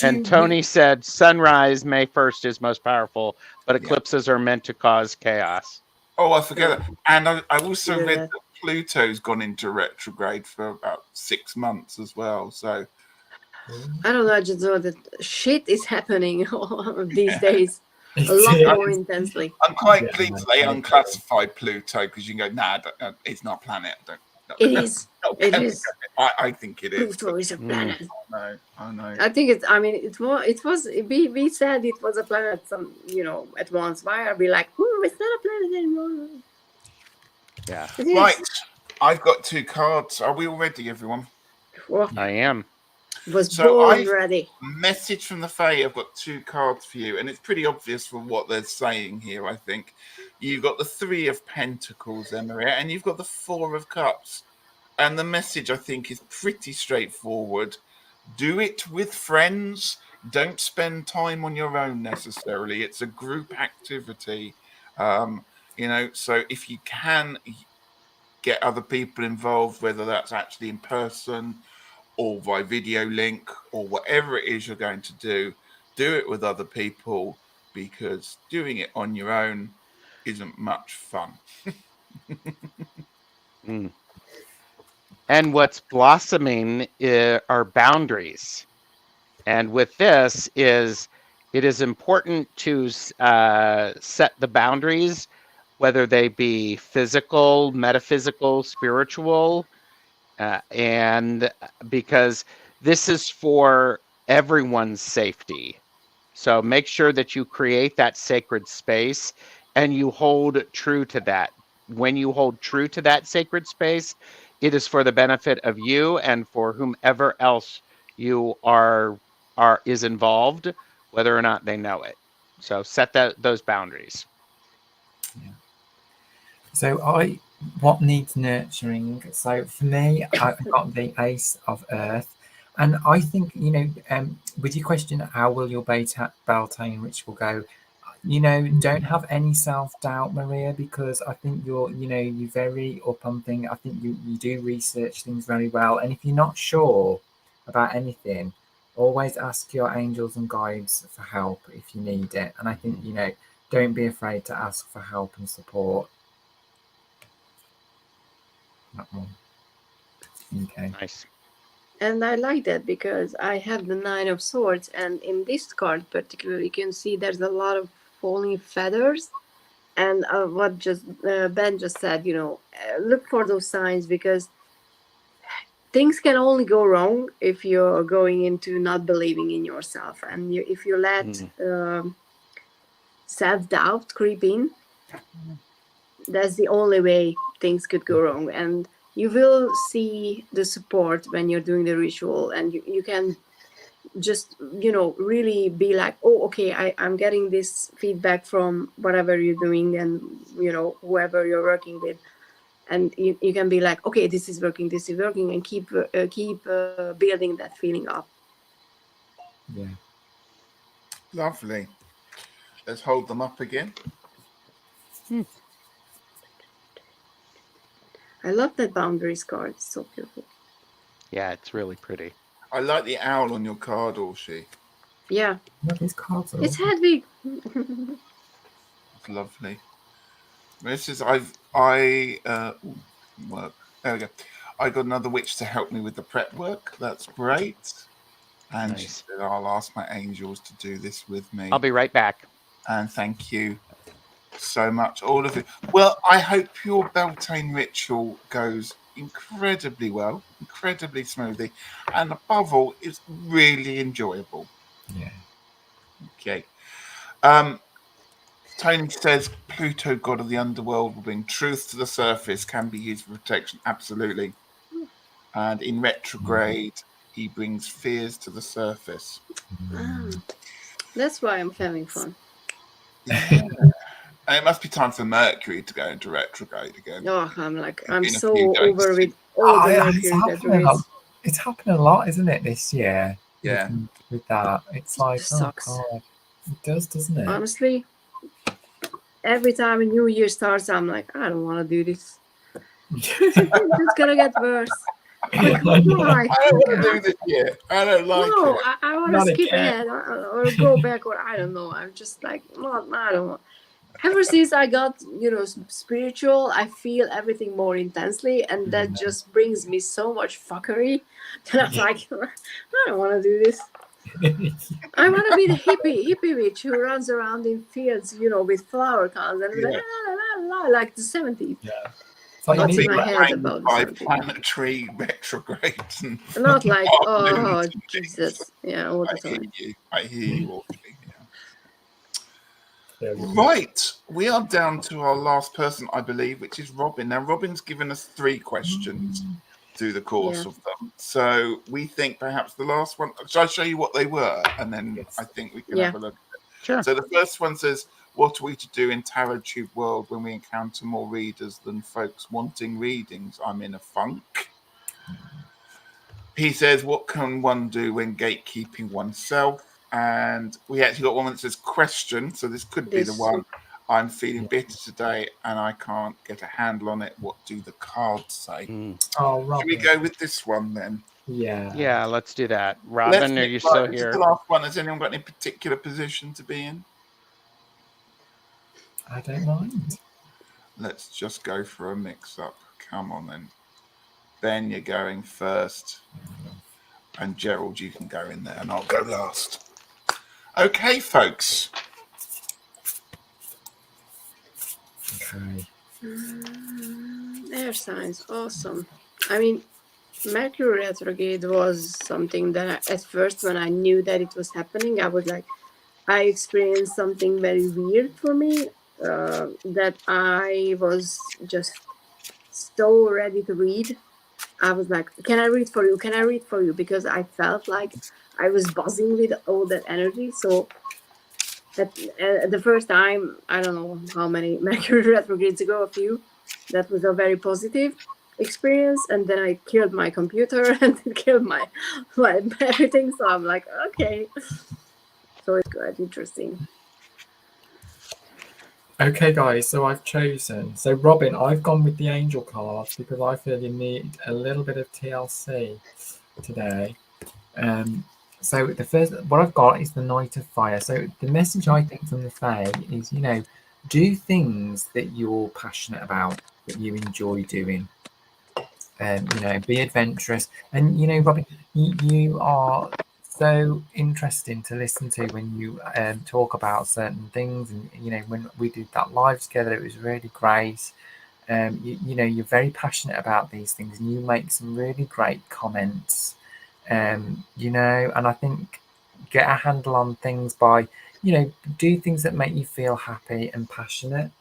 And Tony said sunrise May 1st is most powerful, but eclipses are meant to cause chaos. Oh, I forget that. And I also Yeah. read that Pluto's gone into retrograde for about 6 months as well. So I don't know. I just know that shit is happening these days. A lot more intensely. I'm quite pleased they unclassified Pluto because you can go, nah, it's not a planet. It is. It is. I think it is. Pluto is a planet. I know. I think it's. I mean, it was. We said it was a planet. At once. Why are we like, it's not a planet anymore? Yeah. It is. Right. I've got 2 cards. Are we all ready, everyone? Well, I am. was So born I've- ready. Message from the Fae. I've got 2 cards for you, and it's pretty obvious from what they're saying here. I think you've got the 3 of Pentacles, Maria, and you've got the 4 of Cups. And the message, I think, is pretty straightforward. Do it with friends. Don't spend time on your own necessarily. It's a group activity. So if you can get other people involved, whether that's actually in person or by video link or whatever it is you're going to do it with other people, because doing it on your own isn't much fun. And what's blossoming are boundaries. And with this it is important to set the boundaries, whether they be physical, metaphysical, spiritual, and because this is for everyone's safety. So make sure that you create that sacred space and you hold true to that. When you hold true to that sacred space, it is for the benefit of you and for whomever else you is involved, whether or not they know it. So set those boundaries. So what needs nurturing? So for me, I've got the Ace of Earth. And I think, with your question, how will your Beltane ritual go? Don't have any self-doubt, Maria, because I think you're very up on things. I think you do research things very well. And if you're not sure about anything, always ask your angels and guides for help if you need it. And I think, don't be afraid to ask for help and support. That one. Okay. Nice. And I like that because I have the Nine of Swords, and in this card particularly, you can see there's a lot of falling feathers. And what Ben just said, look for those signs, because things can only go wrong if you're going into not believing in yourself, and if you let self-doubt creep in, that's the only way things could go wrong. And you will see the support when you're doing the ritual, and you can just really be like, oh, okay, I'm getting this feedback from whatever you're doing, and whoever you're working with, and you can be like, okay, this is working, and keep building that feeling up. Yeah. Lovely. Let's hold them up again. I love that boundaries card. It's so beautiful. Yeah, it's really pretty. I like the owl on your card, Orsi. Yeah. These cards are It's Hedwig. It's lovely. This is work. There we go. I got another witch to help me with the prep work. That's great. And Nice. she said, I'll ask my angels to do this with me. I'll be right back. And thank you so much, all of you. Well, I hope your Beltane ritual goes incredibly well, incredibly smoothly, and above all, it's really enjoyable. Yeah. Okay. Tony says Pluto, god of the underworld, will bring truth to the surface, can be used for protection. Absolutely. And in retrograde, he brings fears to the surface. That's why I'm having fun. Yeah. And it must be time for Mercury to go into retrograde again. Oh, I'm been a so few days over with since. all the Yeah, Mercury retrogrades. it's happening a lot, isn't it, this year? Yeah. With that. It's like, Sucks. oh God. It does, doesn't it? Honestly, every time a new year starts, I'm like, I don't want to do this. It's gonna get worse. Why? I don't want to do this yet. I don't like it. I want to skip ahead or go back, or I don't know. I'm just like, I don't know. Ever since I got, spiritual, I feel everything more intensely, and that just brings me so much fuckery that I'm like, I don't want to do this. I want to be the hippie witch who runs around in fields, with flower crowns and like the 70s. Yeah. What's in my head about the 70s? Planetary retrogrades. And not like, oh, Jesus. Yeah, all the time. I hear you all. Right, we are down to our last person, I believe, which is Robin. Now, Robin's given us 3 questions through the course of them. So we think perhaps the last one, shall I show you what they were? And then I think we can have a look at it. Sure. So the first one says, what are we to do in Tarot Tube world when we encounter more readers than folks wanting readings? I'm in a funk. He says, what can one do when gatekeeping oneself? And we actually got one that says question. So this could be the one. I'm feeling bitter today and I can't get a handle on it. What do the cards say? Oh, Robin. Should we go with this one then? Yeah. Yeah, let's do that. Robin, are you still here? The last one. Has anyone got any particular position to be in? I don't mind. Let's just go for a mix-up. Come on then. Ben, you're going first. And Gerald, you can go in there and I'll go last. Okay, folks. Okay. Air signs, awesome. I mean, Mercury retrograde was something that at first when I knew that it was happening, I experienced something very weird for me, that I was just so ready to read. I was like, can I read for you? Can I read for you? Because I felt like I was buzzing with all that energy. So the first time, I don't know how many Mercury retrogrades ago, a few, that was a very positive experience, and then I killed my computer and it killed my everything. So I'm like, okay, so it's quite interesting. Okay, guys, so I've chosen. So, Robin, I've gone with the angel cards because I feel you need a little bit of TLC today. So the first, what I've got is the Knight of Fire. So the message I think from the Fae is, do things that you're passionate about, that you enjoy doing. Be adventurous. And Robin, you are so interesting to listen to when you talk about certain things. And when we did that live together, it was really great. You're very passionate about these things, and you make some really great comments. And I think get a handle on things by, do things that make you feel happy and passionate.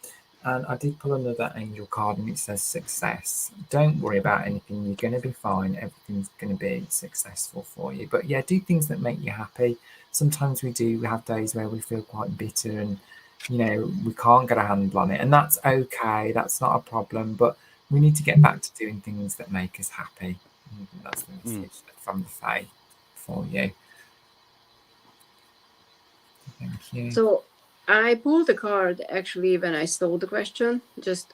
And I did pull another angel card and it says success. Don't worry about anything. You're going to be fine. Everything's going to be successful for you. But yeah, do things that make you happy. Sometimes we have days where we feel quite bitter and, we can't get a handle on it. And that's okay. That's not a problem. But we need to get back to doing things that make us happy. And that's the message from the Fae for you. Thank you. So I pulled a card actually when I stole the question, just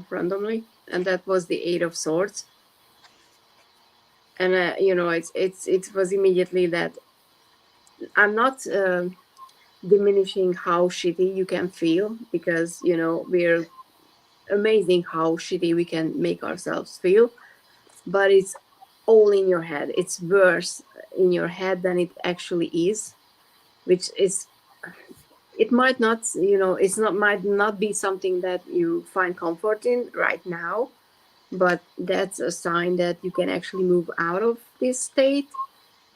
randomly, and that was the Eight of Swords. And it was immediately that I'm not diminishing how shitty you can feel, because we're amazing how shitty we can make ourselves feel, but it's all in your head. It's worse in your head than it actually is, which is, it might not, might not be something that you find comfort in right now, but that's a sign that you can actually move out of this state.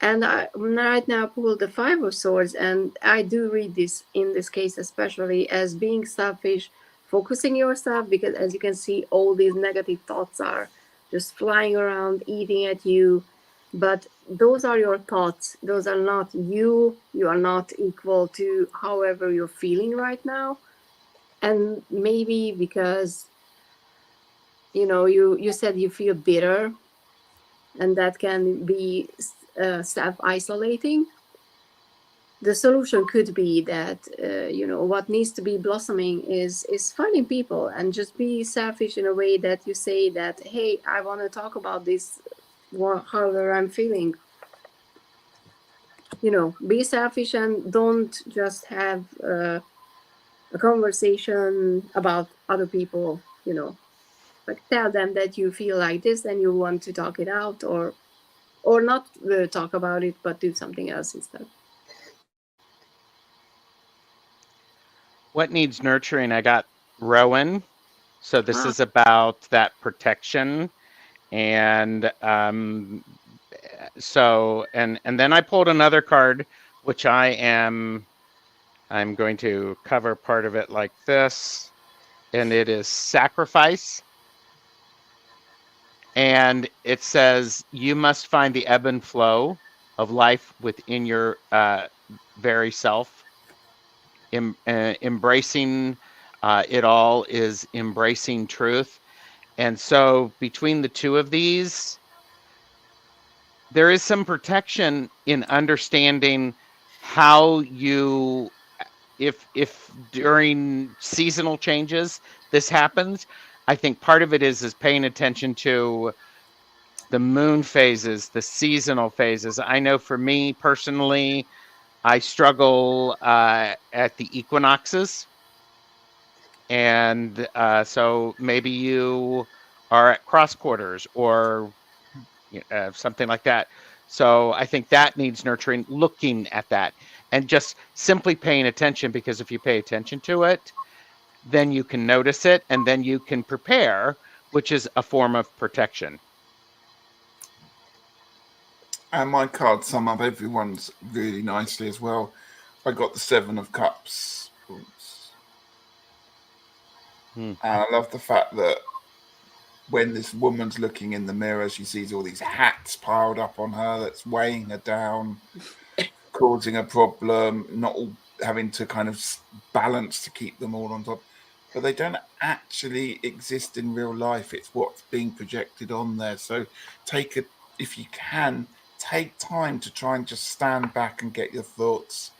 And I right now pulled the Five of Swords, and I do read this in this case especially as being selfish, focusing yourself, because as you can see, all these negative thoughts are just flying around, eating at you. But those are your thoughts. Those are not you. You are not equal to however you're feeling right now. And maybe because, you said you feel bitter, and that can be self-isolating. The solution could be that, what needs to be blossoming is finding people, and just be selfish in a way that you say that, hey, I want to talk about this, however I'm feeling. Be selfish and don't just have a conversation about other people, like tell them that you feel like this and you want to talk it out, or not talk about it, but do something else instead. What needs nurturing? I got Rowan. So this is about that protection. And so, and then I pulled another card, which I'm going to cover part of it like this. And it is sacrifice. And it says, you must find the ebb and flow of life within your very self. Embracing it all is embracing truth. And so between the two of these, there is some protection in understanding how you, if during seasonal changes this happens, I think part of it is paying attention to the moon phases, the seasonal phases. I know for me personally, I struggle at the equinoxes. And so maybe you are at cross quarters or something like that. So I think that needs nurturing, looking at that and just simply paying attention, because if you pay attention to it, then you can notice it and then you can prepare, which is a form of protection. And my cards sum up everyone's really nicely as well. I got the Seven of Cups. And I love the fact that when this woman's looking in the mirror, she sees all these hats piled up on her that's weighing her down, causing a problem. Not all having to kind of balance to keep them all on top. But they don't actually exist in real life. It's what's being projected on there. So if you can, take time to try and just stand back and get your thoughts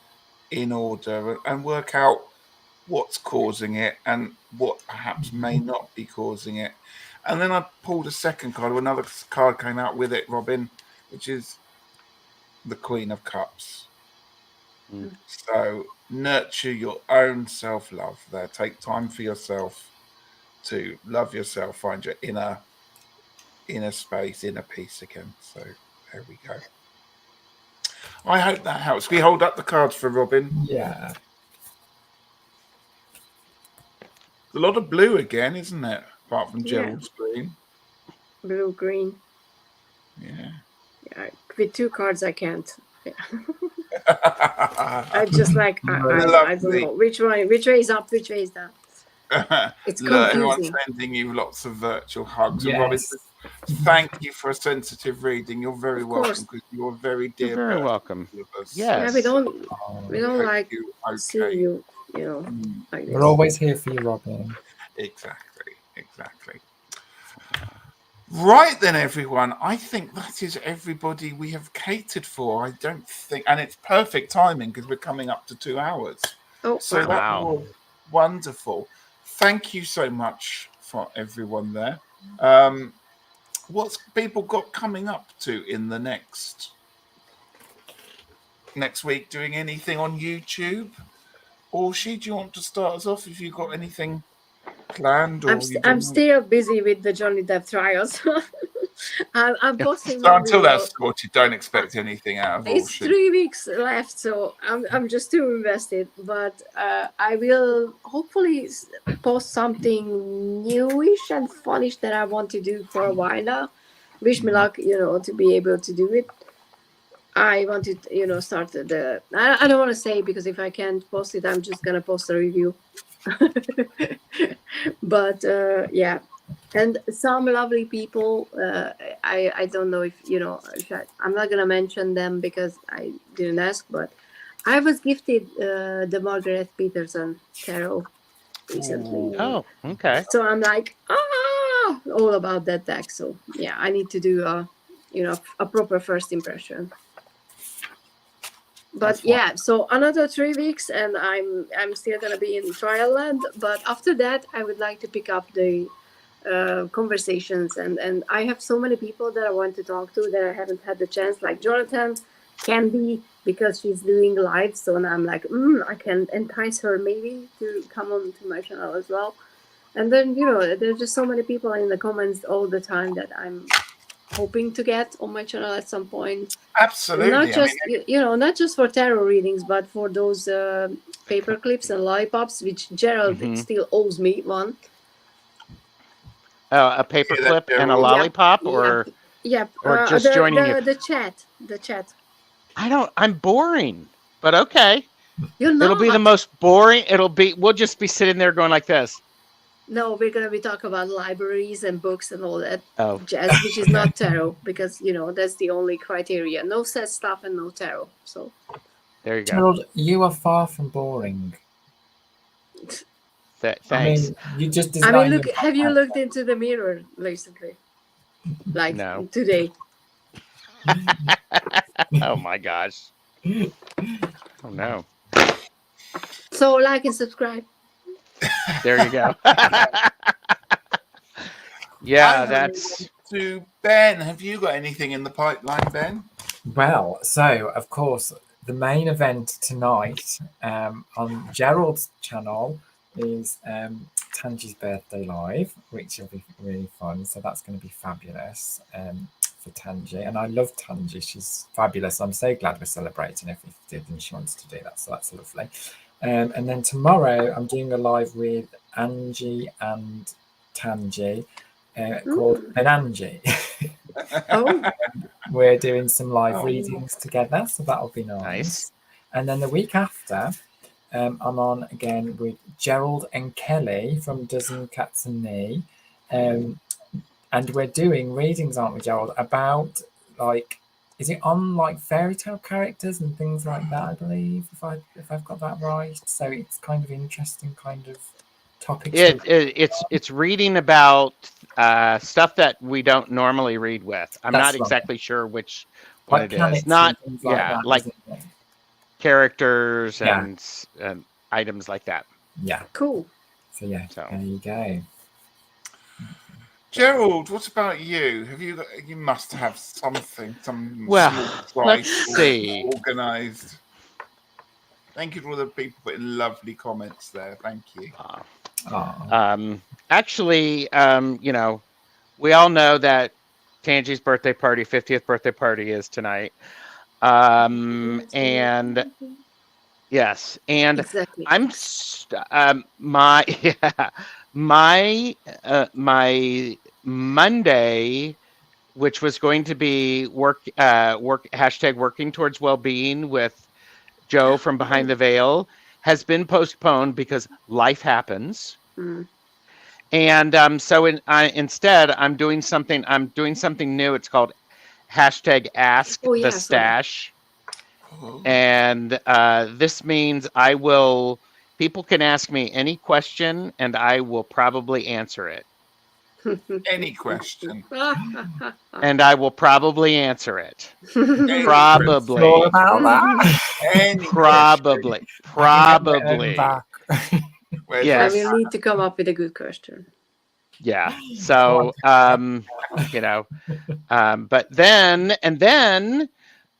in order and work out what's causing it and what perhaps may not be causing it. And then I pulled a second card. Another card came out with it, Robin, which is the Queen of Cups. So nurture your own self-love there. Take time for yourself to love yourself, find your inner space, inner peace again. So there we go. I hope that helps. We hold up the cards for Robin. Yeah. A lot of blue again, isn't it? Apart from Gerald's green. Blue, green. Yeah. With 2 cards, I can't. Yeah. I just like I don't know which way is up, which way is down. It's Everyone's confusing. sending you lots of virtual hugs. Yes. And Robin, thank you for a sensitive reading. You're very welcome because you're a very dear. You're very welcome. Yes. Yeah, we don't like see you, like We're this. always here for you, Robin. Exactly. Right then, everyone. I think that is everybody we have catered for. I don't think, and it's perfect timing because we're coming up to 2 hours. Oh, So that was wonderful. Thank you so much for everyone there. What's people got coming up to in the next week? Doing anything on YouTube? Orsi, do you want to start us off? If you've got anything planned? Or I'm still busy with the Johnny Depp trials. I'm posting. So until that's sorted, don't expect anything out of It's Orsi. 3 weeks left, so I'm just too invested. But I will hopefully post something newish and funnish that I want to do for a while now. Wish me luck, to be able to do it. I wanted, start I don't want to say because if I can't post it, I'm just gonna post a review. But yeah, and some lovely people. I don't know if I'm not gonna mention them because I didn't ask, but I was gifted the Margaret Peterson tarot recently. Oh, okay. So I'm like all about that deck. So yeah, I need to do a proper first impression. But yeah, so another 3 weeks and I'm still gonna be in trial land. But after that, I would like to pick up the conversations and I have so many people that I want to talk to that I haven't had the chance, like Jonathan, Candy, because she's doing live. So now I'm like, I can entice her maybe to come on to my channel as well. And then there's just so many people in the comments all the time that I'm hoping to get on my channel at some point. Absolutely. Not just not just for tarot readings, but for those paper clips and lollipops, which Gerald still owes me one. A paper clip and a lollipop, or just joining you. The chat. I'm boring, but okay. It'll be the most boring. We'll just be sitting there going like this. No, we're going to be talking about libraries and books and all that jazz, which is not tarot, because, that's the only criteria. No set stuff and no tarot. So there you go. Gerald, you are far from boring. Thanks. I mean, you just look, have you looked into the mirror recently? Like today? Oh my gosh. Oh no. So like and subscribe. There you go. Yeah, that's to Ben. Have you got anything in the pipeline, Ben? Well, so of course the main event tonight on Gerald's channel is Tangi's birthday live, which will be really fun. So that's going to be fabulous for Tangi, and I love Tangi. She's fabulous. I'm so glad we're celebrating her 50th and she wants to do that. So that's lovely. And then tomorrow I'm doing a live with Angie and Tangi called Benangie. We're doing some live readings together, so that'll be nice. And then the week after, I'm on again with Gerald and Kelly from Dozen Cats and Me. And we're doing readings, aren't we, Gerald, about like is it on like fairy tale characters and things like that? I believe if I've got that right. So it's kind of interesting kind of topics. It's reading about stuff that we don't normally read with. I'm That's not right. exactly sure which one Like it planets is. Not and things like that, like isn't it? characters Yeah. and items like that. Yeah. Cool. So yeah, So. there you go. Gerald, what about you? Have you got? You must have something, some Well, small let's price see. organised. Thank you to all the people putting lovely comments there. Thank you. Actually, you know, we all know that Tangi's birthday party, 50th birthday party, is tonight. And yes, and Exactly. I'm my my Monday, which was going to be work hashtag working towards well-being with Joe from Behind the Veil, has been postponed because life happens. Mm. And so instead I'm doing something new. It's called hashtag Ask the Stache. And this means people can ask me any question and I will probably answer it. Any question. And I will probably answer it. Any Probably. Sure about that? Any Probably. Probably. I will need to come up with a good question. Yeah. So, you know, but then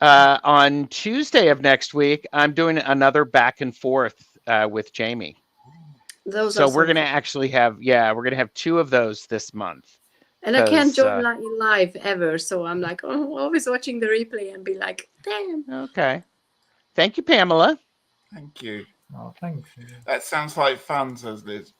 on Tuesday of next week, I'm doing another back and forth with Jamie. So we're going to actually have, we're going to have 2 of those this month. And I can't join live ever. So I'm like, always watching the replay and be like, damn. Okay. Thank you, Pamela. Thank you. Oh, thank you. That sounds like fun, says Liz.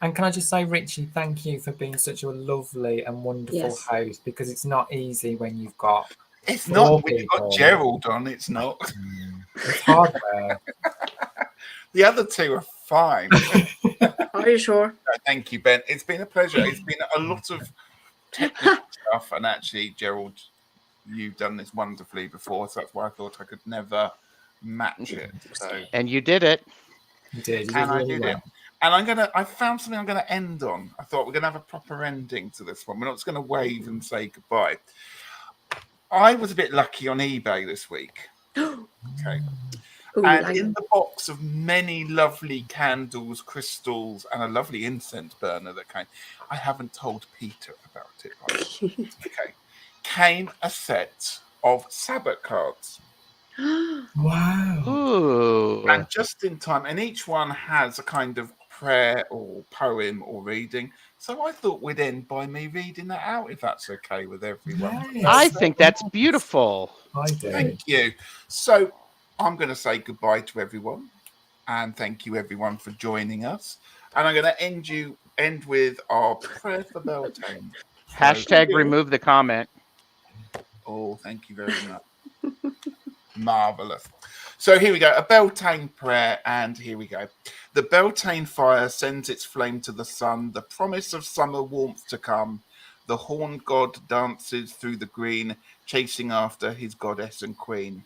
And can I just say, Ritchie, thank you for being such a lovely and wonderful host, because it's not easy when you've got It's not when you've got Gerald on, it's not. It's hard work. The other 2 are fine. Are you sure? No, thank you, Ben. It's been a pleasure. It's been a lot of technical stuff, and actually, Gerald, you've done this wonderfully before, so that's why I thought I could never match it. So, and you did it. You did. You did and really I did well. it. And I found something I'm gonna end on. I thought we're gonna have a proper ending to this one. We're not just gonna wave and say goodbye. I was a bit lucky on eBay this week. Okay. Ooh, and in the box of many lovely candles, crystals, and a lovely incense burner that came, I haven't told Peter about it. Okay. Came a set of Sabbath cards. Wow. Ooh. And just in time, and each one has a kind of prayer or poem or reading. So I thought we'd end by me reading that out, if that's okay with everyone. Yes. I think that's beautiful. I do. Thank you. So I'm going to say goodbye to everyone, and thank you everyone for joining us. And I'm going to end with our prayer for Beltane. Hashtag remove the comment. Oh, thank you very much. Marvelous. So here we go, a Beltane prayer, and here we go. The Beltane fire sends its flame to the sun, the promise of summer warmth to come. The horned god dances through the green, chasing after his goddess and queen.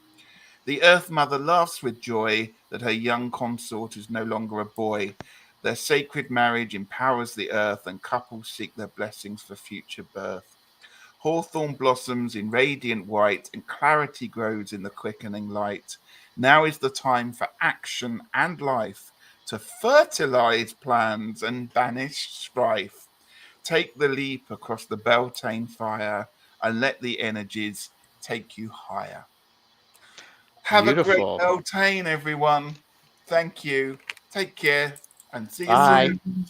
The Earth Mother laughs with joy that her young consort is no longer a boy. Their sacred marriage empowers the earth, and couples seek their blessings for future birth. Hawthorn blossoms in radiant white, and clarity grows in the quickening light. Now is the time for action and life, to fertilize plans and banish strife. Take the leap across the Beltane fire, and let the energies take you higher. Have a great Beltane, everyone. Thank you. Take care, and see you soon.